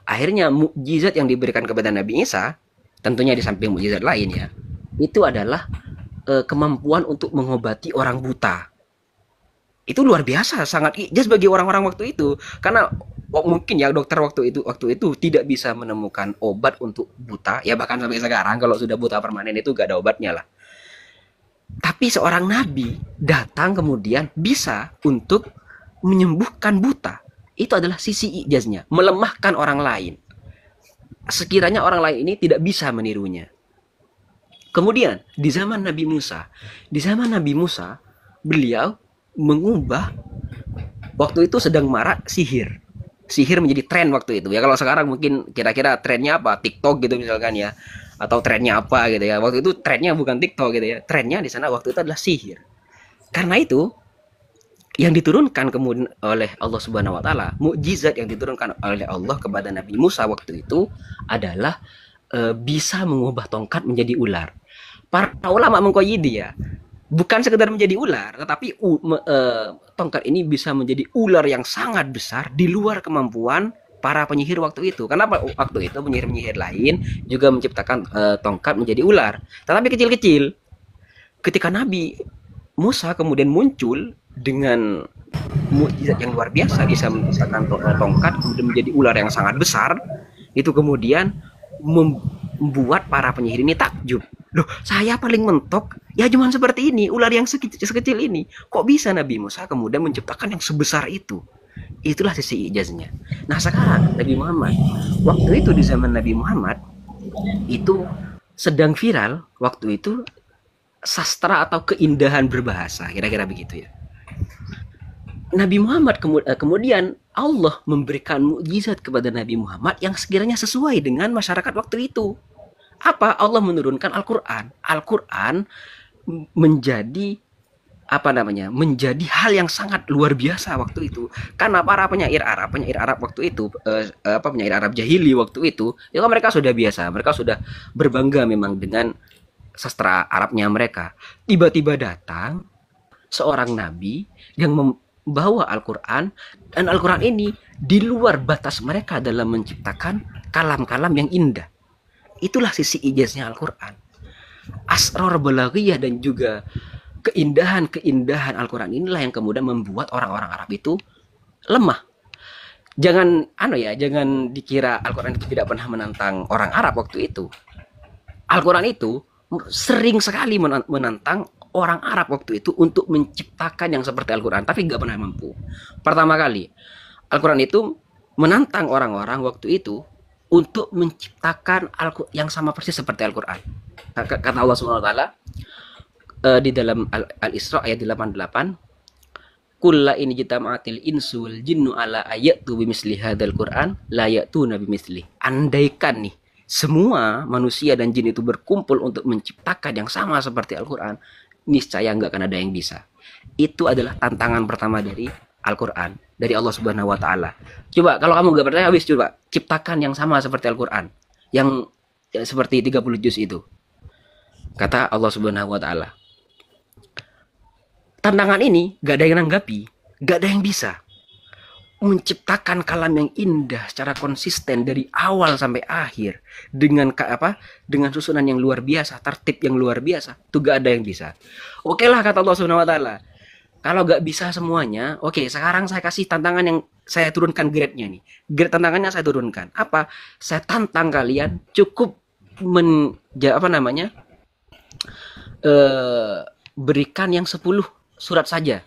Akhirnya mukjizat yang diberikan kepada Nabi Isa, tentunya di samping mukjizat lain ya, itu adalah kemampuan untuk mengobati orang buta. Itu luar biasa, sangat ijaz bagi orang-orang waktu itu, karena mungkin ya dokter waktu itu tidak bisa menemukan obat untuk buta ya, bahkan sampai sekarang kalau sudah buta permanen itu gak ada obatnya lah. Tapi seorang nabi datang kemudian bisa untuk menyembuhkan buta. Itu adalah sisi ijaznya, melemahkan orang lain sekiranya orang lain ini tidak bisa menirunya. Kemudian di zaman Nabi Musa beliau mengubah, waktu itu sedang marak sihir menjadi tren waktu itu ya. Kalau sekarang mungkin kira-kira trennya apa, TikTok gitu misalkan ya, atau trennya apa gitu ya. Waktu itu trennya bukan TikTok gitu ya, trennya di sana waktu itu adalah sihir. Karena itu yang diturunkan kemudian oleh Allah Subhanahu wa taala, mukjizat yang diturunkan oleh Allah kepada Nabi Musa waktu itu adalah bisa mengubah tongkat menjadi ular. Para ulama mengqayyidi ya, bukan sekedar menjadi ular, tetapi tongkat ini bisa menjadi ular yang sangat besar di luar kemampuan para penyihir waktu itu. Kenapa? Waktu itu penyihir-penyihir lain juga menciptakan tongkat menjadi ular, tetapi kecil-kecil. Ketika Nabi Musa kemudian muncul dengan mukjizat yang luar biasa, bisa menciptakan tongkat kemudian menjadi ular yang sangat besar, itu kemudian membuat para penyihir ini takjub. Loh, saya paling mentok ya cuman seperti ini, ular yang sekecil ini, kok bisa Nabi Musa kemudian menciptakan yang sebesar itu? Itulah sisi ijaznya. Nah sekarang Nabi Muhammad, waktu itu di zaman Nabi Muhammad itu sedang viral waktu itu sastra atau keindahan berbahasa, kira-kira begitu ya. Nabi Muhammad kemudian Allah memberikan mukjizat kepada Nabi Muhammad yang sekiranya sesuai dengan masyarakat waktu itu. Apa? Allah menurunkan Al-Qur'an. Al-Qur'an menjadi apa namanya? Menjadi hal yang sangat luar biasa waktu itu. Karena para penyair Arab waktu itu penyair Arab jahili waktu itu kan mereka sudah biasa, mereka sudah berbangga memang dengan sastra Arabnya mereka. Tiba-tiba datang seorang nabi yang membawa Al-Qur'an, dan Al-Qur'an ini di luar batas mereka dalam menciptakan kalam-kalam yang indah. Itulah sisi ijaznya Al-Qur'an. Asrar balaghiyah dan juga keindahan-keindahan Al-Quran inilah yang kemudian membuat orang-orang Arab itu lemah. Jangan dikira Al-Quran itu tidak pernah menantang orang Arab waktu itu. Al-Quran itu sering sekali menantang orang Arab waktu itu untuk menciptakan yang seperti Al-Quran, tapi nggak pernah mampu. Pertama kali Al-Quran itu menantang orang-orang waktu itu untuk menciptakan yang sama persis seperti Al-Quran. Kata Allah Subhanahu wa taala di dalam Al-Isra ayat 88, kulla in jitama'atil insu wal jinnu ala ayatu bimisli hadzal Qur'an la ya'tuna bimisli. Andaikan nih semua manusia dan jin itu berkumpul untuk menciptakan yang sama seperti Al-Qur'an, niscaya nggak akan ada yang bisa. Itu adalah tantangan pertama dari Al-Qur'an, dari Allah Subhanahu wa taala. Coba kalau kamu nggak percaya, habis coba ciptakan yang sama seperti Al-Qur'an, yang seperti 30 juz itu. Kata Allah Subhanahu wa taala. Tantangan ini gak ada yang nanggapi, gak ada yang bisa menciptakan kalam yang indah secara konsisten dari awal sampai akhir dengan dengan susunan yang luar biasa, tertib yang luar biasa. Itu gak ada yang bisa. Oke lah, kata Allah Subhanahu wa taala. Kalau gak bisa semuanya, oke, sekarang saya kasih tantangan yang saya turunkan grade-nya nih. Grade tantangannya saya turunkan. Apa? Saya tantang kalian cukup berikan yang 10 surat saja.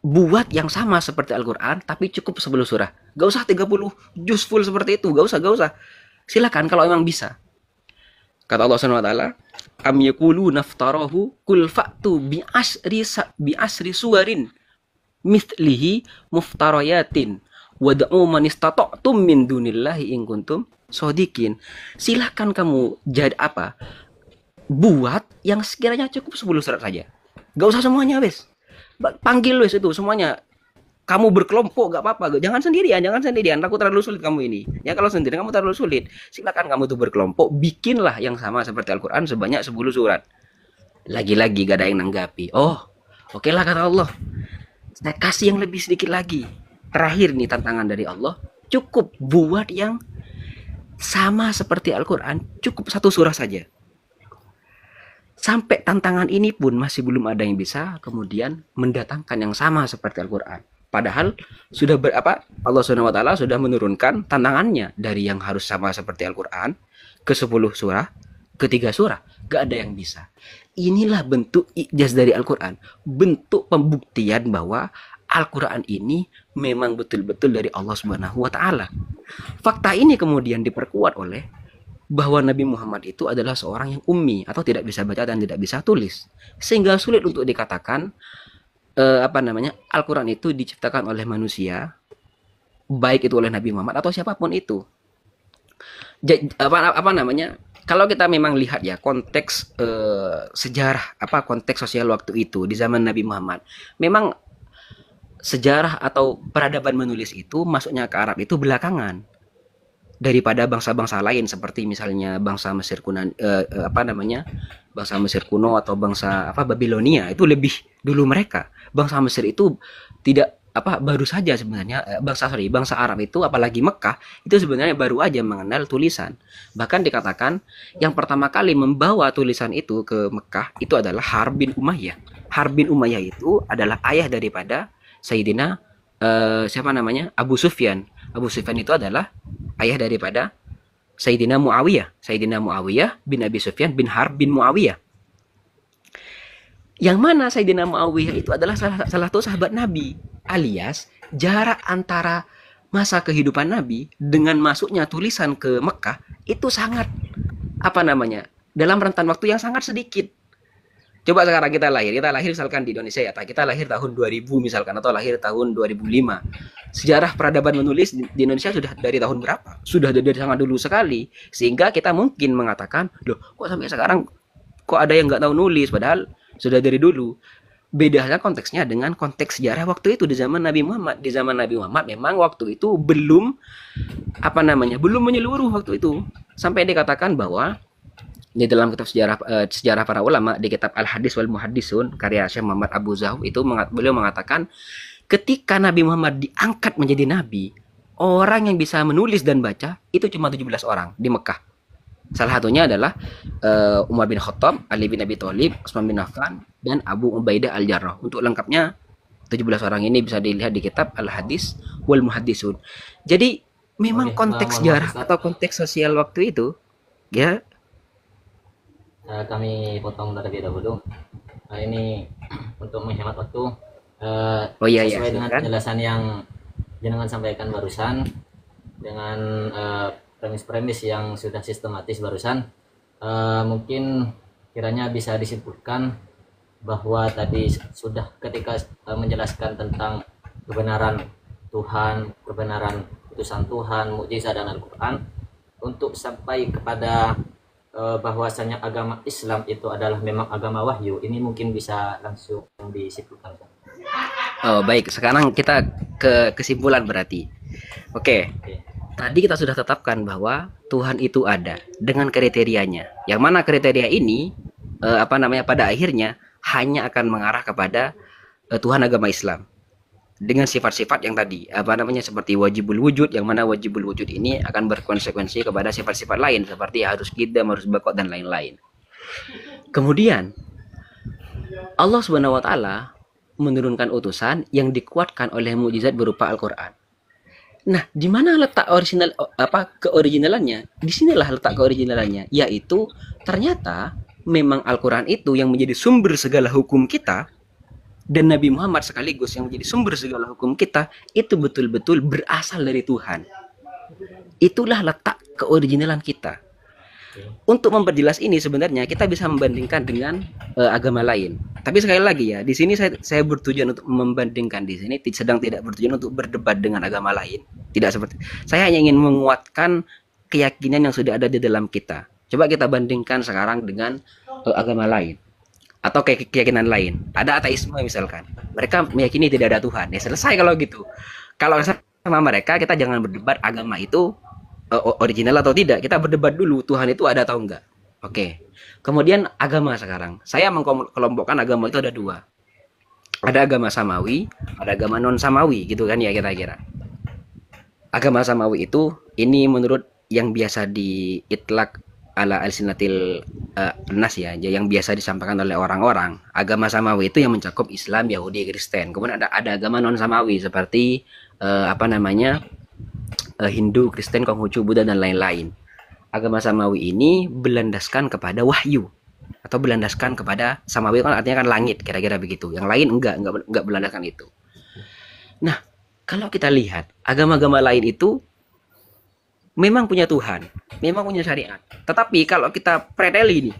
Buat yang sama seperti Al-Quran, tapi cukup 10 surah. Gak usah 30 juz full seperti itu. Gak usah. Silakan kalau emang bisa. Kata Allah Subhanahu wa taala, am yaqulu naftarahu qul fa'tu bi asri suwarin mithlihi muftarayatin wad'u man istata'tum min dunillahi in kuntum shodiqin. Silakan kamu buat yang sekiranya cukup 10 surat saja. Gak usah semuanya, wes. Panggil wes itu semuanya. Kamu berkelompok gak apa-apa. Jangan sendirian. Aku terlalu sulit kamu ini. Ya kalau sendiri kamu terlalu sulit. Silakan kamu tuh berkelompok. Bikinlah yang sama seperti Al-Quran sebanyak 10 surat. Lagi-lagi gak ada yang nanggapi. Oh, oke lah kata Allah. Saya kasih yang lebih sedikit lagi. Terakhir nih tantangan dari Allah. Cukup buat yang sama seperti Al-Quran. Cukup 1 surah saja. Sampai tantangan ini pun masih belum ada yang bisa kemudian mendatangkan yang sama seperti Al-Quran. Padahal sudah Allah Subhanahu wa taala sudah menurunkan tantangannya dari yang harus sama seperti Al-Quran ke 10 surah, ke 3 surah. Gak ada yang bisa. Inilah bentuk ijaz dari Al-Quran. Bentuk pembuktian bahwa Al-Quran ini memang betul-betul dari Allah Subhanahu wa taala. Fakta ini kemudian diperkuat oleh bahwa Nabi Muhammad itu adalah seorang yang ummi atau tidak bisa baca dan tidak bisa tulis, sehingga sulit untuk dikatakan Al-Quran itu diciptakan oleh manusia, baik itu oleh Nabi Muhammad atau siapapun itu. Kalau kita memang lihat ya konteks sejarah, konteks sosial waktu itu di zaman Nabi Muhammad, memang sejarah atau peradaban menulis itu masuknya ke Arab itu belakangan daripada bangsa-bangsa lain seperti misalnya bangsa Mesir kuno bangsa Mesir kuno atau bangsa Babilonia. Itu lebih dulu mereka. Bangsa Mesir itu tidak baru saja sebenarnya bangsa Arab itu apalagi Mekah itu sebenarnya baru aja mengenal tulisan. Bahkan dikatakan yang pertama kali membawa tulisan itu ke Mekah itu adalah Harb bin Umayyah. Harb bin Umayyah itu adalah ayah daripada Sayyidina Abu Sufyan. Abu Sufyan itu adalah ayah daripada Sayyidina Muawiyah. Sayyidina Muawiyah bin Abi Sufyan bin Harb bin Muawiyah. Yang mana Sayyidina Muawiyah itu adalah salah satu sahabat Nabi. Alias jarak antara masa kehidupan Nabi dengan masuknya tulisan ke Mekah itu sangat dalam rentan waktu yang sangat sedikit. Coba sekarang kita lahir misalkan di Indonesia ya, kita lahir tahun 2000 misalkan atau lahir tahun 2005. sejarah peradaban menulis di Indonesia sudah dari tahun berapa? Sudah dari sangat dulu sekali. Sehingga kita mungkin mengatakan, loh kok sampai sekarang kok ada yang nggak tahu nulis, padahal sudah dari dulu. Bedanya konteksnya dengan konteks sejarah waktu itu di zaman Nabi Muhammad. Di zaman Nabi Muhammad memang waktu itu belum belum menyeluruh waktu itu. Sampai dikatakan bahwa di dalam kitab sejarah para ulama di kitab Al-Hadis wal Muhaddisun karya Syekh Muhammad Abu Zahw itu beliau mengatakan ketika Nabi Muhammad diangkat menjadi nabi, orang yang bisa menulis dan baca itu cuma 17 orang di Mekah. Salah satunya adalah Umar bin Khattab, Ali bin Abi Thalib, Utsman bin Affan, dan Abu Ubaidah Al-Jarrah. Untuk lengkapnya 17 orang ini bisa dilihat di kitab Al-Hadis wal Muhaddisun. Jadi memang konteks sejarah atau konteks sosial waktu itu ya kami potong terlebih dahulu. Ini untuk menghemat waktu. Sesuai dengan penjelasan yang jenengan sampaikan barusan dengan premis-premis yang sudah sistematis barusan, mungkin kiranya bisa disimpulkan bahwa tadi sudah ketika menjelaskan tentang kebenaran Tuhan, kebenaran utusan Tuhan, mukjizat dan Al-Quran, untuk sampai kepada bahwasanya agama Islam itu adalah memang agama wahyu, ini mungkin bisa langsung disimpulkan. Oh baik, sekarang kita ke kesimpulan berarti. Oke. Tadi kita sudah tetapkan bahwa Tuhan itu ada dengan kriterianya. Yang mana kriteria ini pada akhirnya hanya akan mengarah kepada Tuhan agama Islam dengan sifat-sifat yang tadi seperti wajibul wujud, yang mana wajibul wujud ini akan berkonsekuensi kepada sifat-sifat lain seperti harus qidam, harus baqo dan lain-lain. Kemudian Allah Subhanahu wa taala menurunkan utusan yang dikuatkan oleh mukjizat berupa Al-Qur'an. Nah, di mana letak keoriginalannya? Di sinilah letak keoriginalannya, yaitu ternyata memang Al-Qur'an itu yang menjadi sumber segala hukum kita, dan Nabi Muhammad sekaligus yang menjadi sumber segala hukum kita, itu betul-betul berasal dari Tuhan. Itulah letak keoriginalan kita. Untuk memperjelas ini sebenarnya kita bisa membandingkan dengan agama lain. Tapi sekali lagi ya, di sini saya bertujuan untuk membandingkan, di sini sedang tidak bertujuan untuk berdebat dengan agama lain. Tidak seperti. Saya hanya ingin menguatkan keyakinan yang sudah ada di dalam kita. Coba kita bandingkan sekarang dengan agama lain atau keyakinan lain. Ada ateisme misalkan. Mereka meyakini tidak ada Tuhan. Ya selesai kalau gitu. Kalau sama mereka kita jangan berdebat agama itu original atau tidak, kita berdebat dulu Tuhan itu ada atau enggak. Oke. Kemudian agama sekarang. Saya mengkelompokkan agama itu ada dua. Ada agama samawi, ada agama non samawi gitu kan ya kira-kira. Agama samawi itu ini menurut yang biasa diitlak ala alsinatil nas ya, yang biasa disampaikan oleh orang-orang. Agama samawi itu yang mencakup Islam, Yahudi, Kristen. Kemudian ada agama non samawi seperti Hindu, Kristen, Konghucu, Buddha dan lain-lain. Agama samawi ini berlandaskan kepada wahyu atau berlandaskan kepada samawi kan artinya kan langit, kira-kira begitu. Yang lain enggak berlandaskan itu. Nah, kalau kita lihat agama-agama lain itu memang punya Tuhan, memang punya syariat. Tetapi kalau kita predeli,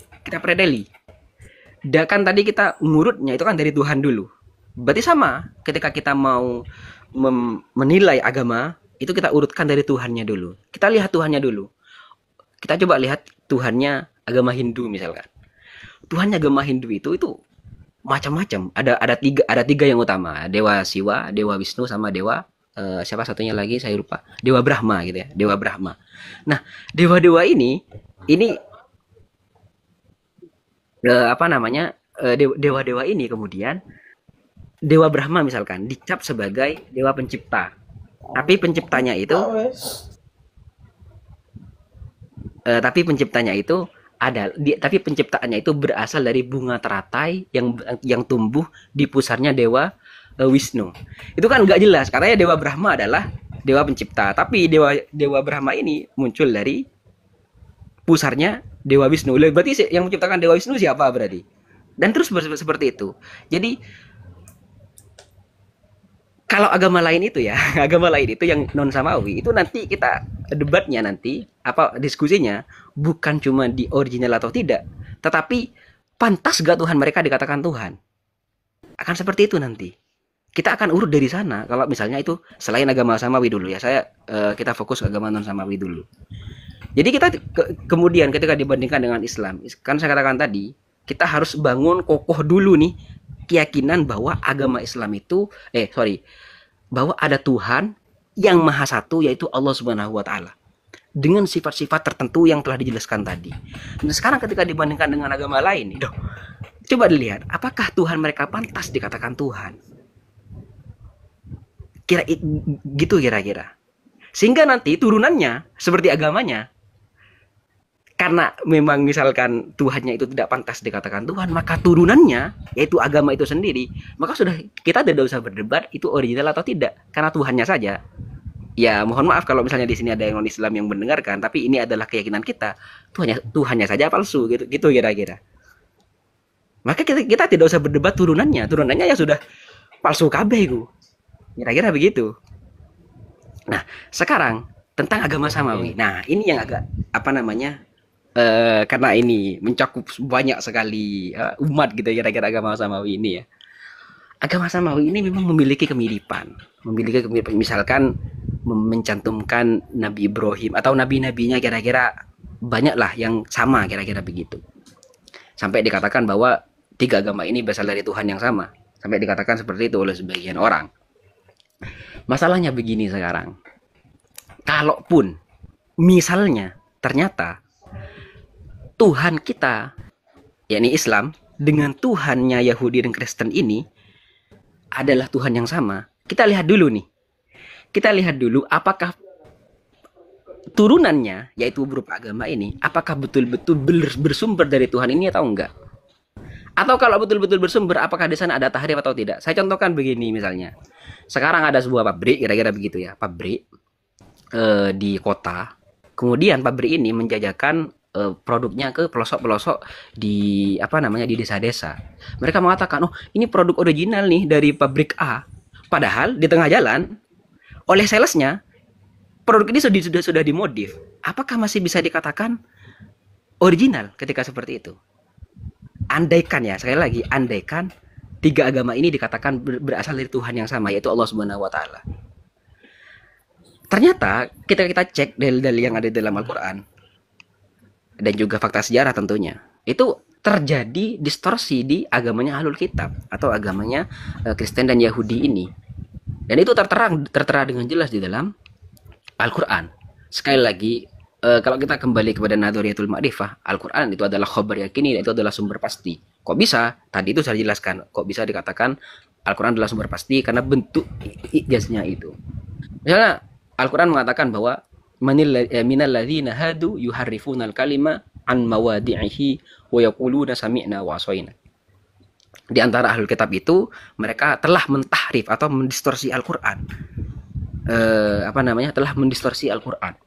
kan tadi kita ngurutnya itu kan dari Tuhan dulu. Berarti sama ketika kita mau menilai agama, itu kita urutkan dari Tuhannya dulu. Kita lihat Tuhannya dulu. Kita coba lihat Tuhannya agama Hindu misalkan. Tuhannya agama Hindu itu macam-macam. Ada tiga yang utama. Dewa Siwa, Dewa Wisnu sama Dewa siapa satunya lagi saya lupa. Dewa Brahma gitu ya. Dewa Brahma. Nah, dewa-dewa ini dewa-dewa ini kemudian Dewa Brahma misalkan dicap sebagai dewa pencipta. Tapi penciptanya itu tapi penciptaannya itu berasal dari bunga teratai yang tumbuh di pusarnya Dewa Wisnu. Itu kan nggak jelas. Katanya Dewa Brahma adalah dewa pencipta, tapi Dewa Brahma ini muncul dari pusarnya Dewa Wisnu. Berarti yang menciptakan Dewa Wisnu siapa berarti? Dan terus seperti itu. Jadi kalau agama lain itu ya, agama lain itu yang non samawi itu nanti kita debatnya diskusinya bukan cuma di original atau tidak, tetapi pantas gak Tuhan mereka dikatakan Tuhan. Akan seperti itu nanti. kita akan urut dari sana. Kalau misalnya itu selain agama samawi dulu ya, kita fokus ke agama non samawi dulu. Jadi kita kemudian ketika dibandingkan dengan Islam, kan saya katakan tadi, kita harus bangun kokoh dulu nih keyakinan bahwa agama Islam itu bahwa ada Tuhan yang maha satu, yaitu Allah Subhanahu wa taala, dengan sifat-sifat tertentu yang telah dijelaskan tadi. Nah, sekarang ketika dibandingkan dengan agama lain, coba dilihat, apakah Tuhan mereka pantas dikatakan Tuhan? Kira-kira. Sehingga nanti turunannya seperti agamanya. Karena memang misalkan Tuhannya itu tidak pantas dikatakan Tuhan, maka turunannya, yaitu agama itu sendiri, maka sudah kita tidak usah berdebat itu original atau tidak, karena Tuhannya saja. Ya mohon maaf kalau misalnya di sini ada yang non Islam yang mendengarkan, tapi ini adalah keyakinan kita, Tuhannya saja palsu, gitu kira-kira. Maka kita tidak usah berdebat turunannya ya sudah palsu kabeh itu. Kira-kira begitu. Nah, sekarang tentang agama samawi. Nah, ini yang agak karena ini mencakup banyak sekali umat gitu, kira-kira agama samawi ini ya. Agama samawi ini memang memiliki kemiripan. Misalkan mencantumkan Nabi Ibrahim atau nabi-nabinya, kira-kira banyaklah yang sama, kira-kira begitu. Sampai dikatakan bahwa 3 agama ini berasal dari Tuhan yang sama. Sampai dikatakan seperti itu oleh sebagian orang. Masalahnya begini sekarang. Kalaupun misalnya ternyata Tuhan kita, yakni Islam, dengan Tuhannya Yahudi dan Kristen ini adalah Tuhan yang sama. Kita lihat dulu apakah turunannya, yaitu berupa agama ini, apakah betul-betul bersumber dari Tuhan ini atau enggak. Atau kalau betul-betul bersumber, apakah di sana ada tahrif atau tidak. Saya contohkan begini misalnya. Sekarang ada sebuah pabrik, kira-kira begitu ya, pabrik di kota. Kemudian pabrik ini menjajakan produknya ke pelosok-pelosok di di desa-desa. Mereka mengatakan, oh ini produk original nih dari pabrik A. Padahal di tengah jalan oleh salesnya produk ini sudah dimodif. Apakah masih bisa dikatakan original ketika seperti itu? Andaikan ya, sekali lagi, andaikan 3 agama ini dikatakan berasal dari Tuhan yang sama, yaitu Allah Subhanahu wa taala. Ternyata kita cek dalil-dalil yang ada dalam Al-Qur'an dan juga fakta sejarah tentunya, itu terjadi distorsi di agamanya Ahlul Kitab atau agamanya Kristen dan Yahudi ini. Dan itu tertera dengan jelas di dalam Al-Qur'an. Sekali lagi, kalau kita kembali kepada Nadhariyatul Ma'rifah, Al-Qur'an itu adalah khabar yakini, dan itu adalah sumber pasti. Kok bisa? Tadi itu saya jelaskan, kok bisa dikatakan Al-Qur'an adalah sumber pasti karena bentuk ijaznya itu. Misalnya Al-Qur'an mengatakan bahwa minal ladzina hadu yuharrifunal kalima an mawadi'ihi wa yaquluna sami'na wa asaina. Di antara ahlul kitab itu, mereka telah mentahrif atau mendistorsi Al-Qur'an. Telah mendistorsi Al-Qur'an.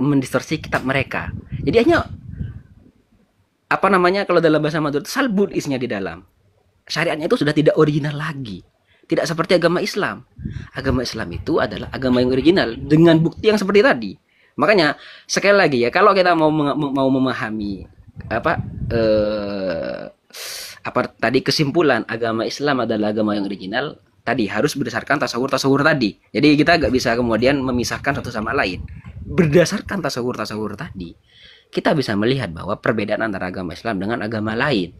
Mendistorsi kitab mereka. Jadi hanya kalau dalam bahasa Madura, salbun isinya di dalam. Syariatnya itu sudah tidak original lagi. Tidak seperti agama Islam. Agama Islam itu adalah agama yang original dengan bukti yang seperti tadi. Makanya sekali lagi ya, kalau kita mau memahami tadi kesimpulan agama Islam adalah agama yang original, tadi harus berdasarkan tasawur tadi. Jadi kita nggak bisa kemudian memisahkan satu sama lain. Berdasarkan tasawur tadi, kita bisa melihat bahwa perbedaan antara agama Islam dengan agama lain.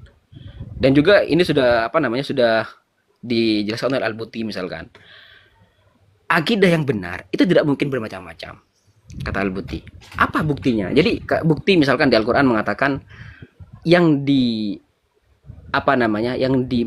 Dan juga ini sudah sudah dijelaskan oleh Al-Buti misalkan. Akidah yang benar itu tidak mungkin bermacam-macam, kata Al-Buti. Apa buktinya? Jadi bukti misalkan di Al-Qur'an mengatakan yang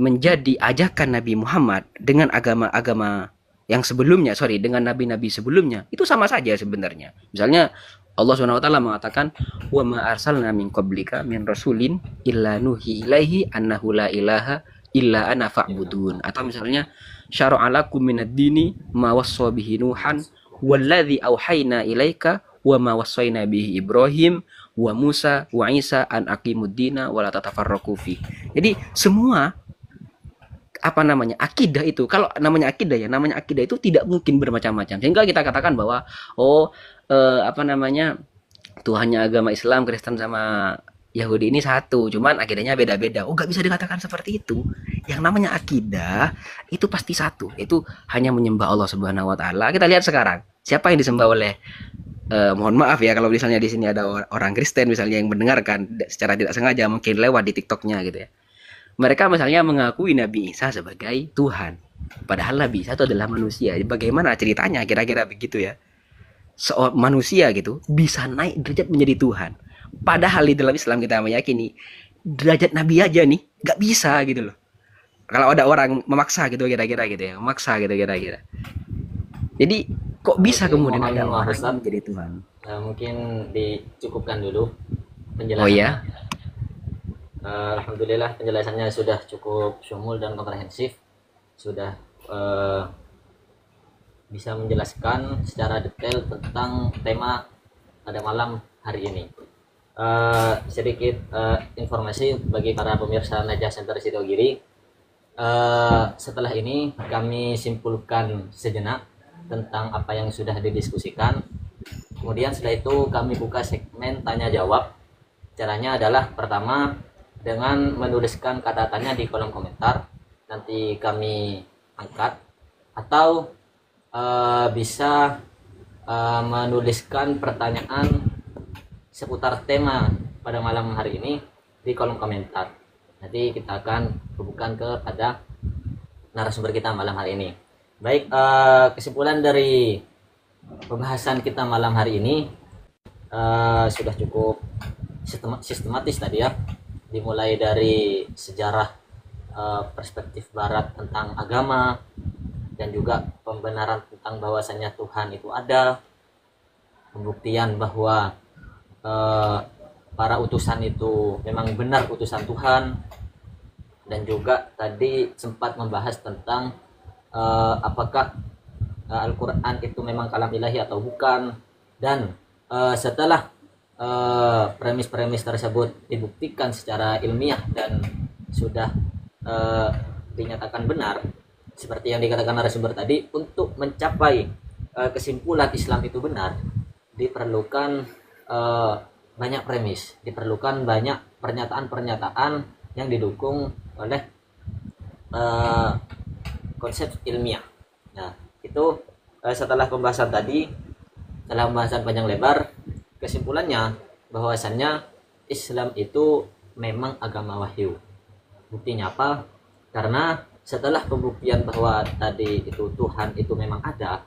menjadi ajakan Nabi Muhammad dengan agama-agama yang sebelumnya, dengan nabi-nabi sebelumnya, itu sama saja sebenarnya. Misalnya Allah Subhanahu wa taala mengatakan, "Wa ma arsalna min qablika min rasulin illa nuhi ilaihi annahu la ilaha illa ana fa'budun." Atau misalnya, "Syara'a lakum minad dini ma wassa bihi Nuhan walladzi auhayna ilaika wa ma wassayna bihi Ibrahim wa Musa wa Isa an aqimuddina wa la tatafarraqu fi." Jadi semua akidah itu, kalau namanya akidah itu tidak mungkin bermacam-macam. Sehingga kita katakan bahwa Tuhannya agama Islam, Kristen sama Yahudi ini satu, cuman akidahnya beda-beda. Oh, nggak bisa dikatakan seperti itu. Yang namanya akidah itu pasti satu. Itu hanya menyembah Allah Subhanahu Wa Taala. Kita lihat sekarang, siapa yang disembah oleh mohon maaf ya kalau misalnya di sini ada orang Kristen misalnya yang mendengarkan secara tidak sengaja mungkin lewat di TikToknya gitu ya. Mereka misalnya mengakui Nabi Isa sebagai Tuhan. Padahal Nabi Isa itu adalah manusia. Bagaimana ceritanya kira-kira begitu ya? Seorang manusia gitu bisa naik derajat menjadi Tuhan. Padahal di dalam Islam kita meyakini derajat Nabi aja nih nggak bisa gitu loh. Kalau ada orang memaksa gitu kira-kira gitu ya, memaksa gitu kira-kira. Jadi kok bisa Oke, kemudian mohon ada maaf orang yang Ustadz. menjadi Tuhan? Mungkin dicukupkan dulu Oh penjelasannya. ya, Alhamdulillah penjelasannya sudah cukup syumul dan komprehensif, sudah eh, bisa menjelaskan secara detail tentang tema pada malam hari ini. Sedikit informasi bagi para pemirsa Najah Center Sidogiri. Setelah ini kami simpulkan sejenak tentang apa yang sudah didiskusikan. Kemudian setelah itu kami buka segmen tanya jawab. Caranya adalah pertama dengan menuliskan kata tanya di kolom komentar, nanti kami angkat, atau bisa menuliskan pertanyaan seputar tema pada malam hari ini di kolom komentar. Nanti kita akan hubungkan kepada narasumber kita malam hari ini. Baik, kesimpulan dari pembahasan kita malam hari ini sudah cukup sistematis tadi ya, dimulai dari sejarah perspektif barat tentang agama, dan juga pembenaran tentang bahwasannya Tuhan itu ada, pembuktian bahwa para utusan itu memang benar utusan Tuhan, dan juga tadi sempat membahas tentang apakah Al-Quran itu memang kalam ilahi atau bukan. Dan setelah premis-premis tersebut dibuktikan secara ilmiah dan sudah dinyatakan benar, seperti yang dikatakan narasumber tadi, untuk mencapai kesimpulan Islam itu benar diperlukan banyak premis, diperlukan banyak pernyataan-pernyataan yang didukung oleh konsep ilmiah. Nah, itu setelah pembahasan tadi, setelah pembahasan panjang lebar, kesimpulannya bahwasannya Islam itu memang agama wahyu. Buktinya apa? Karena setelah pembuktian bahwa tadi itu Tuhan itu memang ada,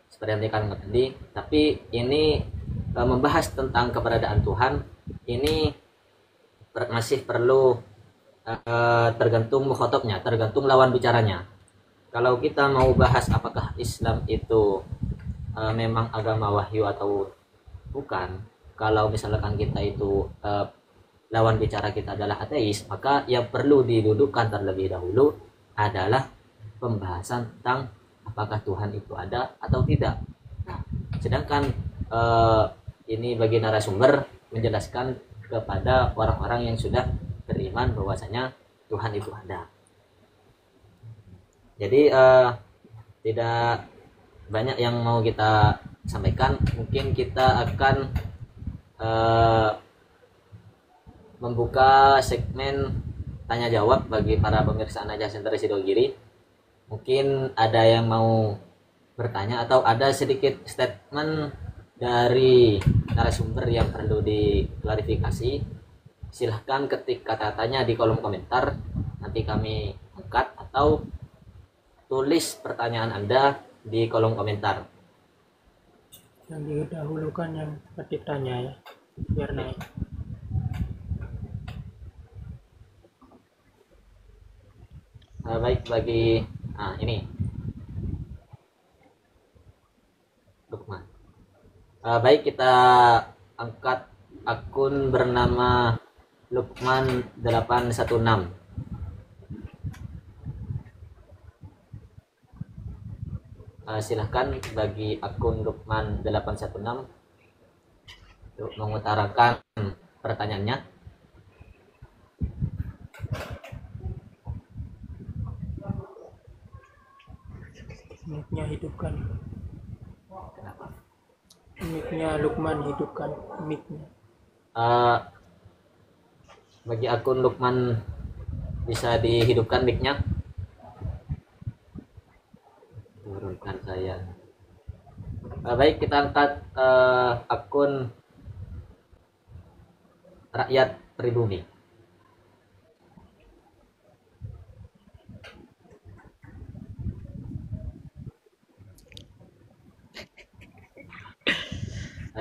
seperti yang dikatakan tadi, tapi ini membahas tentang keberadaan Tuhan ini masih perlu tergantung mukhotobnya, tergantung lawan bicaranya. Kalau kita mau bahas apakah Islam itu memang agama wahyu atau bukan, kalau misalkan kita itu lawan bicara kita adalah ateis, maka yang perlu didudukkan terlebih dahulu adalah pembahasan tentang apakah Tuhan itu ada atau tidak. Nah, sedangkan ini bagi narasumber menjelaskan kepada orang-orang yang sudah beriman bahwasanya Tuhan itu ada. Jadi tidak banyak yang mau kita sampaikan. Mungkin kita akan membuka segmen tanya jawab bagi para pemirsa Najah Center Sidogiri. Mungkin ada yang mau bertanya atau ada sedikit statement dari narasumber yang perlu diklarifikasi. Silahkan ketik kata tanya di kolom komentar, nanti kami angkat, atau tulis pertanyaan Anda di kolom komentar. Yang didahulukan yang ketik tanya ya, biar naik. Baik, bagi ini Lukman. Baik, kita angkat akun bernama Lukman 816. Silahkan bagi akun Lukman 816 untuk mengutarakan pertanyaannya. Mic-nya hidupkan. Kenapa? Mic-nya Lukman hidupkan mic-nya. Bagi akun Lukman, bisa dihidupkan mic-nya. Turunkan saya. Baik, kita angkat akun Rakyat Pribumi.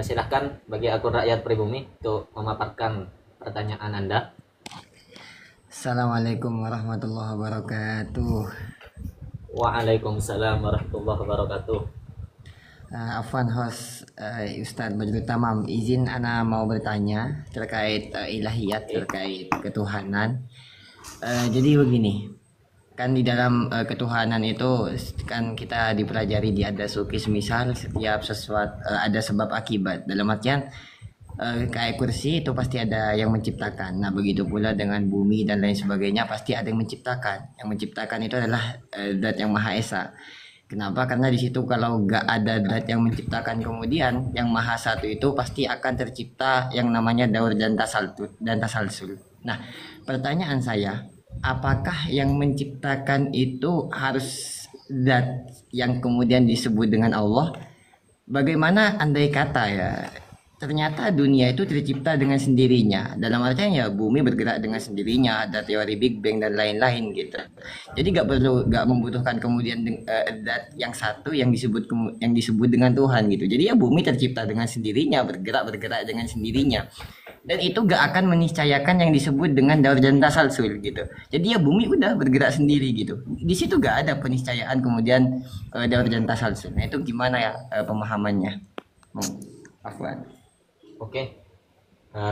Silahkan bagi akun Rakyat Pribumi untuk memaparkan pertanyaan Anda. Assalamualaikum warahmatullahi wabarakatuh. Waalaikumsalam warahmatullahi wabarakatuh. Afwan host Ustadz Badrul Tamam, izin ana mau bertanya terkait ilahiyat, terkait ketuhanan. Jadi begini, kan di dalam ketuhanan itu kan kita dipelajari di ada sukis, misal setiap sesuatu ada sebab akibat. Dalam artian kayak kursi itu pasti ada yang menciptakan. Nah begitu pula dengan bumi dan lain sebagainya, pasti ada yang menciptakan. Yang menciptakan itu adalah Zat yang Maha Esa. Kenapa? Karena di situ kalau nggak ada zat yang menciptakan, kemudian yang Maha Satu itu pasti akan tercipta yang namanya daur dan tasalsul. Nah, pertanyaan saya, apakah yang menciptakan itu harus zat yang kemudian disebut dengan Allah? Bagaimana andai kata ya, ternyata dunia itu tercipta dengan sendirinya. Dalam artian ya bumi bergerak dengan sendirinya, ada teori Big Bang dan lain-lain gitu. Jadi nggak membutuhkan kemudian zat yang satu yang disebut dengan Tuhan gitu. Jadi ya bumi tercipta dengan sendirinya, bergerak dengan sendirinya. Dan itu gak akan meniscayakan yang disebut dengan daur dan tasalsul gitu. Jadi ya bumi udah bergerak sendiri gitu. Di situ gak ada peniscayaan kemudian daur dan tasalsul. Nah itu gimana ya pemahamannya? Afwan. Oke,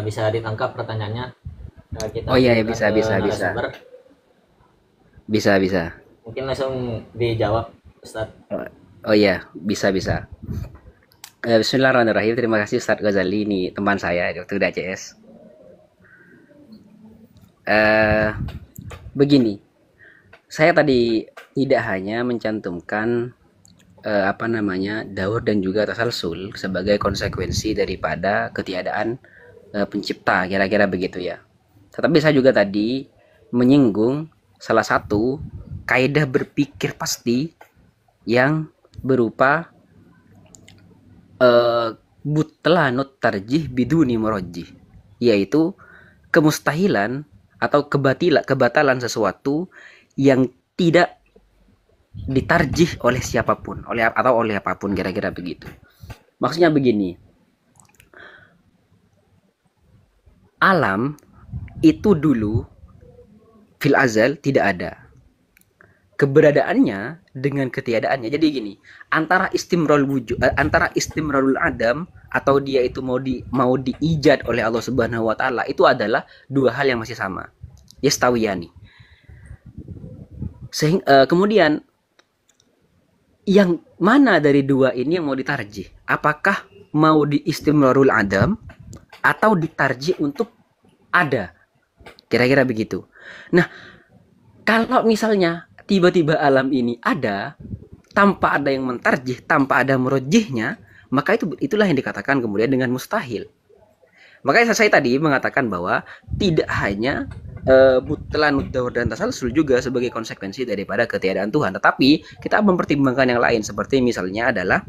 bisa ditangkap pertanyaannya. Kita Oh iya, ya, ke bisa. narasumber. Bisa. Mungkin langsung dijawab, Ustadz. Oh iya, bisa. Bismillahirrahmanirrahim. Terima kasih Ustadz Ghazali, ini teman saya waktu di ACS. Begini, saya tadi tidak hanya mencantumkan daur dan juga tasalsul sebagai konsekuensi daripada ketiadaan pencipta, kira-kira begitu ya. Tetapi saya juga tadi menyinggung salah satu kaidah berpikir pasti yang berupa butlanut tarjih biduni murajjih, yaitu kemustahilan atau kebatalan sesuatu yang tidak ditarjih oleh siapapun, oleh apapun, kira-kira begitu. Maksudnya begini, alam itu dulu fil azal tidak ada, keberadaannya dengan ketiadaannya. Jadi gini, antara istimrarul adam atau dia itu mau diijad oleh Allah Subhanahu wa taala, itu adalah dua hal yang masih sama, yastawiyani. Kemudian yang mana dari dua ini yang mau ditarjih? Apakah mau di istimrarul adam atau ditarjih untuk ada? Kira-kira begitu. Nah, kalau misalnya tiba-tiba alam ini ada tanpa ada yang mentarjih, tanpa ada merojihnya, maka itulah yang dikatakan kemudian dengan mustahil. Makanya saya tadi mengatakan bahwa tidak hanya butlanut daur dan tasalsul juga sebagai konsekuensi daripada ketiadaan Tuhan, tetapi kita mempertimbangkan yang lain, seperti misalnya adalah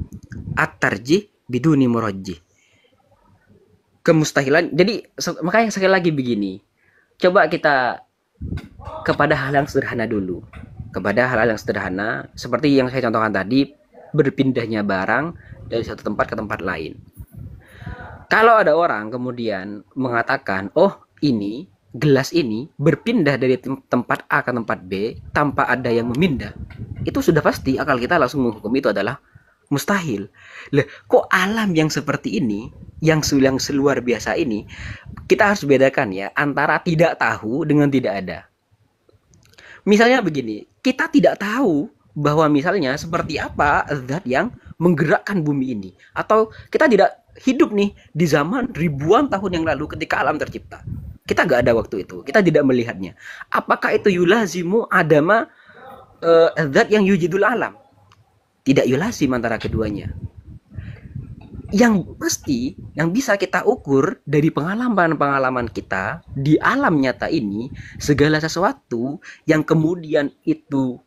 at-tarjih biduni murajjih, kemustahilan. Jadi makanya sekali lagi begini, coba kita kepada hal yang sederhana dulu, kepada hal-hal yang sederhana seperti yang saya contohkan tadi, berpindahnya barang dari satu tempat ke tempat lain. Kalau ada orang kemudian mengatakan, oh ini gelas ini berpindah dari tempat A ke tempat B tanpa ada yang memindah, itu sudah pasti akal kita langsung menghukum itu adalah mustahil. Lah, kok alam yang seperti ini, yang seluar biasa ini, kita harus bedakan ya antara tidak tahu dengan tidak ada. Misalnya begini, kita tidak tahu bahwa misalnya seperti apa zat yang menggerakkan bumi ini, atau kita tidak hidup nih di zaman ribuan tahun yang lalu ketika alam tercipta. Kita gak ada waktu itu, kita tidak melihatnya. Apakah itu yulazimu adama zat yang yujidul alam? Tidak yulazim antara keduanya. yang pasti yang bisa kita ukur dari pengalaman-pengalaman kita di alam nyata ini, segala sesuatu yang kemudian itu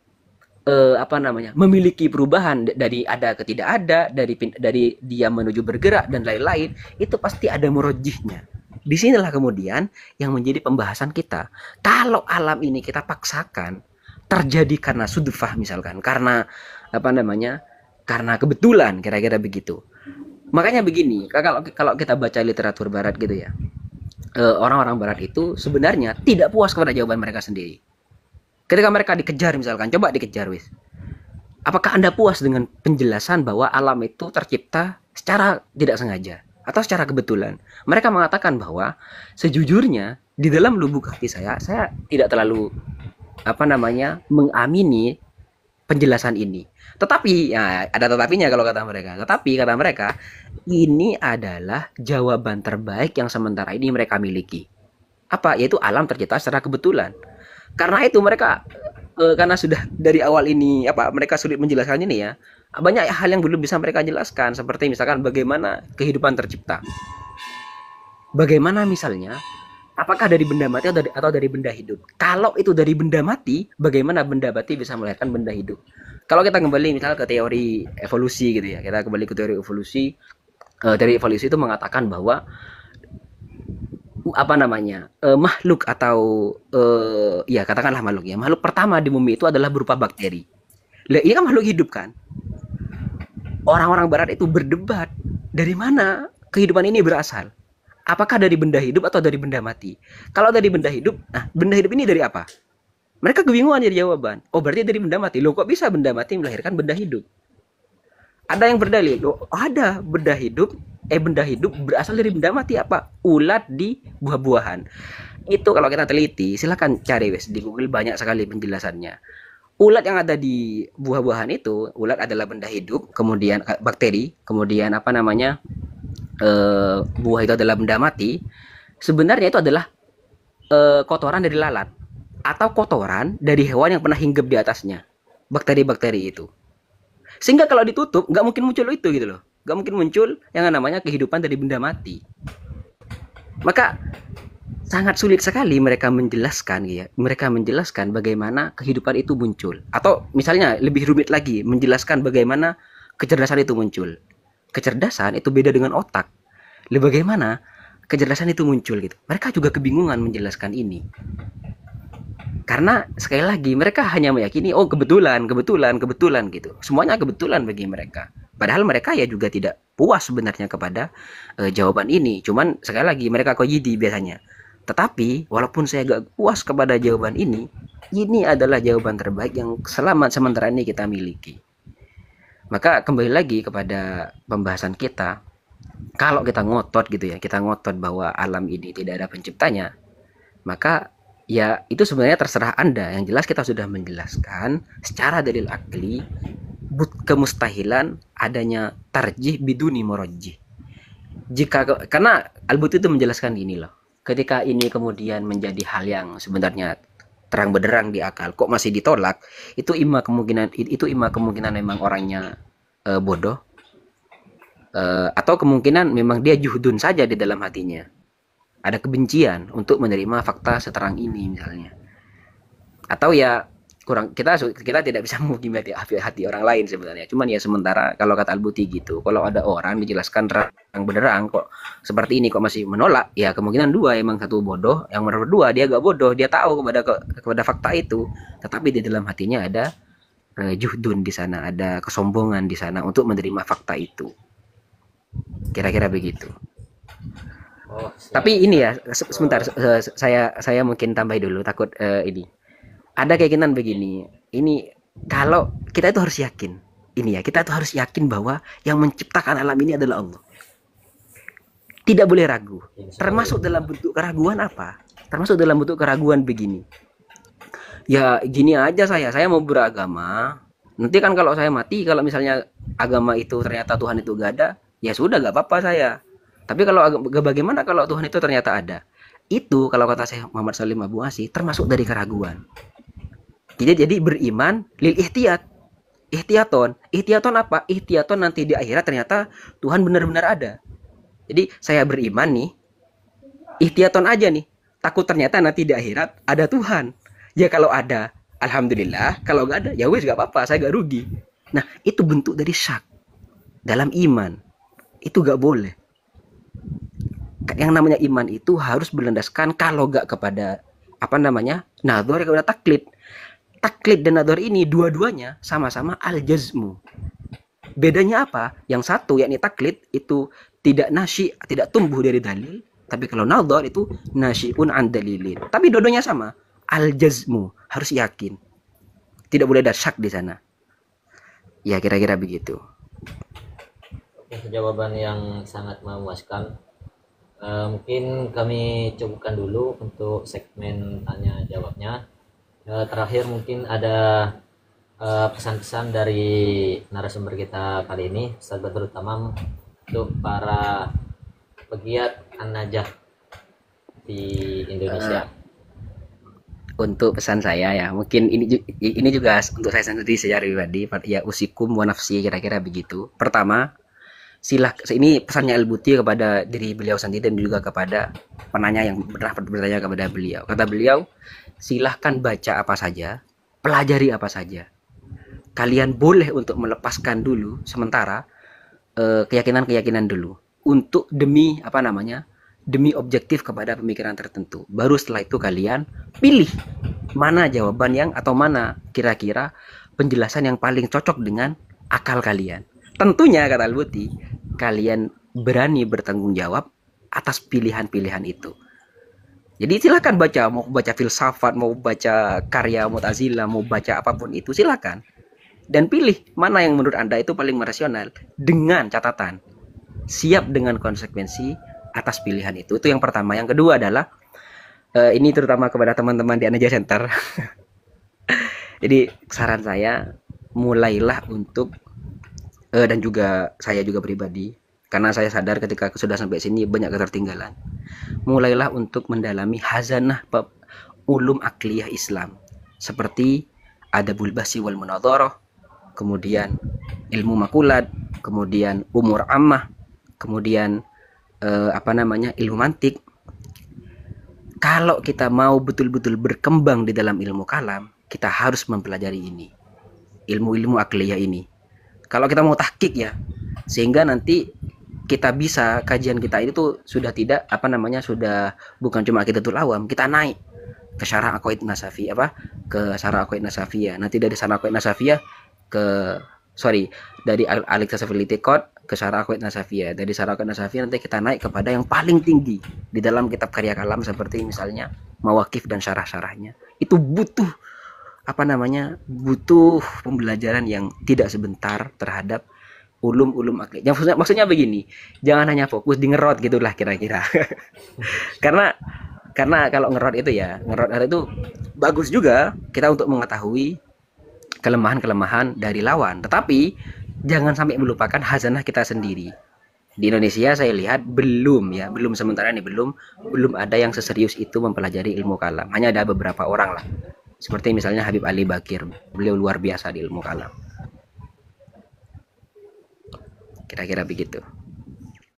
memiliki perubahan dari ada ke tidak ada, dari dia menuju bergerak dan lain-lain, itu pasti ada murojihnya. Disinilah kemudian yang menjadi pembahasan kita. Kalau alam ini kita paksakan terjadi karena sudfah misalkan, karena karena kebetulan, kira-kira begitu. Makanya begini, kalau kita baca literatur barat gitu ya, orang-orang barat itu sebenarnya tidak puas kepada jawaban mereka sendiri. Ketika mereka dikejar misalkan, coba dikejar wis. Apakah Anda puas dengan penjelasan bahwa alam itu tercipta secara tidak sengaja atau secara kebetulan? Mereka mengatakan bahwa sejujurnya di dalam lubuk hati saya tidak terlalu mengamini penjelasan ini. Tetapi ya ada tetapinya kalau kata mereka. Tetapi kata mereka, ini adalah jawaban terbaik yang sementara ini mereka miliki. Apa? Yaitu alam tercipta secara kebetulan. Karena itu mereka karena sudah dari awal ini mereka sulit menjelaskan ini ya. Banyak hal yang belum bisa mereka jelaskan, seperti misalkan bagaimana kehidupan tercipta. Bagaimana misalnya apakah dari benda mati atau dari benda hidup? Kalau itu dari benda mati, bagaimana benda mati bisa melahirkan benda hidup? Kalau kita kembali misalnya ke teori evolusi gitu ya, kita kembali ke teori evolusi. Teori evolusi itu mengatakan bahwa makhluk atau ya katakanlah makhluk ya, makhluk pertama di bumi itu adalah berupa bakteri. Lah ini kan makhluk hidup kan? Orang-orang barat itu berdebat dari mana kehidupan ini berasal. Apakah dari benda hidup atau dari benda mati? Kalau dari benda hidup, nah benda hidup ini dari apa? Mereka kebingungan jadi jawaban. Oh berarti dari benda mati. Loh kok bisa benda mati melahirkan benda hidup? Ada yang berdalil, loh ada benda hidup berasal dari benda mati apa? Ulat di buah-buahan. Itu kalau kita teliti, silakan cari wes di Google, banyak sekali penjelasannya. Ulat yang ada di buah-buahan itu, ulat adalah benda hidup, kemudian bakteri, kemudian buah itu adalah benda mati. Sebenarnya itu adalah kotoran dari lalat atau kotoran dari hewan yang pernah hinggap di atasnya, bakteri-bakteri itu. Sehingga kalau ditutup nggak mungkin muncul itu gitu loh, nggak mungkin muncul yang namanya kehidupan dari benda mati. Maka sangat sulit sekali mereka menjelaskan ya, mereka menjelaskan bagaimana kehidupan itu muncul, atau misalnya lebih rumit lagi menjelaskan bagaimana kecerdasan itu muncul. Kecerdasan itu beda dengan otak. Lalu bagaimana kecerdasan itu muncul gitu? Mereka juga kebingungan menjelaskan ini. Karena sekali lagi mereka hanya meyakini oh kebetulan gitu. Semuanya kebetulan bagi mereka. Padahal mereka ya juga tidak puas sebenarnya kepada jawaban ini. Cuman sekali lagi mereka koyidi biasanya. Tetapi walaupun saya gak puas kepada jawaban ini adalah jawaban terbaik yang selamat sementara ini kita miliki. Maka kembali lagi kepada pembahasan kita. Kalau kita ngotot gitu ya, kita ngotot bahwa alam ini tidak ada penciptanya, maka ya itu sebenarnya terserah Anda. Yang jelas kita sudah menjelaskan secara dalil akli kemustahilan adanya tarjih biduni murajjih. Karena Al-Buti itu menjelaskan gini loh. Ketika ini kemudian menjadi hal yang sebenarnya terang benderang di akal kok masih ditolak, itu ima kemungkinan memang orangnya bodoh, atau kemungkinan memang dia juhdun saja di dalam hatinya, ada kebencian untuk menerima fakta seterang ini misalnya, atau ya kita tidak bisa menghukumi hati orang lain sebenarnya. Cuman ya sementara kalau kata Al-Buti gitu, kalau ada orang dijelaskan terang benderang kok seperti ini kok masih menolak, ya kemungkinan dua, emang satu bodoh, yang kedua dia gak bodoh, dia tahu kepada fakta itu, tetapi di dalam hatinya ada juhdun di sana, ada kesombongan di sana untuk menerima fakta itu. Kira-kira begitu. Tapi ini ya sebentar, saya mungkin tambah dulu, takut ini ada keinginan begini. Ini kalau kita itu harus yakin, ini ya, kita itu harus yakin bahwa yang menciptakan alam ini adalah Allah. Tidak boleh ragu. Termasuk dalam bentuk keraguan apa? Termasuk dalam bentuk keraguan begini. Ya gini aja, saya mau beragama. Nanti kan kalau saya mati, kalau misalnya agama itu ternyata Tuhan itu gak ada, ya sudah gak apa-apa saya. Tapi kalau bagaimana kalau Tuhan itu ternyata ada? Itu kalau kata saya Muhammad Salim Abu Asy termasuk dari keraguan. Jadi beriman lil ihtiyat. Ihtiyaton apa? Ihtiyaton nanti di akhirat ternyata Tuhan benar-benar ada. Jadi saya beriman nih, ihtiyaton aja nih. Takut ternyata nanti di akhirat ada Tuhan. Ya kalau ada, alhamdulillah. Kalau nggak ada, ya wes nggak apa-apa, saya nggak rugi. Nah, itu bentuk dari syak dalam iman. Itu nggak boleh. Yang namanya iman itu harus berlandaskan kalau nggak kepada apa namanya nadhor, kepada taklid. Taklid dan nadhor ini dua-duanya sama-sama al-jazmu. Bedanya apa? Yang satu yakni taklid itu tidak nasyi, tidak tumbuh dari dalil. Tapi kalau nadhar itu nasyi'un an dalilin. Tapi dua-duanya sama. Al-jazmu, harus yakin. Tidak boleh ada syak di sana. Ya kira-kira begitu. Oke, jawaban yang sangat memuaskan. Mungkin kami cukupkan dulu untuk segmen tanya jawabnya. Terakhir mungkin ada pesan-pesan dari narasumber kita kali ini, Ustaz Badrul Tamam, untuk para pegiat An-Najah di Indonesia. Untuk pesan saya ya, mungkin ini juga untuk saya sendiri secara pribadi, ya usikum wa nafsi, kira-kira begitu. Pertama, ini pesannya Al-Buti kepada diri beliau sendiri dan juga kepada penanya yang pernah bertanya kepada beliau. Kata beliau, silahkan baca apa saja, pelajari apa saja. Kalian boleh untuk melepaskan dulu sementara keyakinan-keyakinan dulu untuk demi apa namanya? Demi objektif kepada pemikiran tertentu. Baru setelah itu kalian pilih mana jawaban yang atau mana kira-kira penjelasan yang paling cocok dengan akal kalian. Tentunya kata Al-Buti, kalian berani bertanggung jawab atas pilihan-pilihan itu. Jadi silakan baca, mau baca filsafat, mau baca karya Mu'tazilah, mau baca apapun itu silakan. Dan pilih mana yang menurut Anda itu paling rasional dengan catatan siap dengan konsekuensi atas pilihan itu. Itu yang pertama. Yang kedua adalah ini terutama kepada teman-teman di An-Najah Center. Jadi saran saya, mulailah untuk dan juga saya juga pribadi, karena saya sadar ketika sudah sampai sini banyak ketertinggalan. Mulailah untuk mendalami hazanah ulum akliyah Islam seperti adabul bahsi wal munadharah, kemudian ilmu makulat, kemudian umur ammah, kemudian ilmu mantik. Kalau kita mau betul-betul berkembang di dalam ilmu kalam, kita harus mempelajari ini, ilmu-ilmu akliyah ini. Kalau kita mau tahqiq ya, sehingga nanti kita bisa kajian kita itu sudah tidak sudah bukan cuma aqidatul awam, kita naik ke syarah aqaid nasafiyah, ke syarah aqaid nasafiyah. Nanti dari syarah aqaid nasafiyah dari al-ikhtisafil i'tiqad ke syarah aqaid nasafiyah. Dari syarah aqaid nasafiyah nanti kita naik kepada yang paling tinggi di dalam kitab karya kalam seperti misalnya mawaqif dan syarah-syarahnya. Itu butuh butuh pembelajaran yang tidak sebentar terhadap ulum-ulum akli. Maksudnya begini, jangan hanya fokus di ngerot gitulah kira-kira. karena kalau ngerot itu bagus juga kita untuk mengetahui kelemahan-kelemahan dari lawan, tetapi jangan sampai melupakan hazanah kita sendiri. Di Indonesia saya lihat belum sementara ini belum ada yang seserius itu mempelajari ilmu kalam. Hanya ada beberapa orang lah. Seperti misalnya Habib Ali Bakir, beliau luar biasa di ilmu kalam. Kira-kira begitu.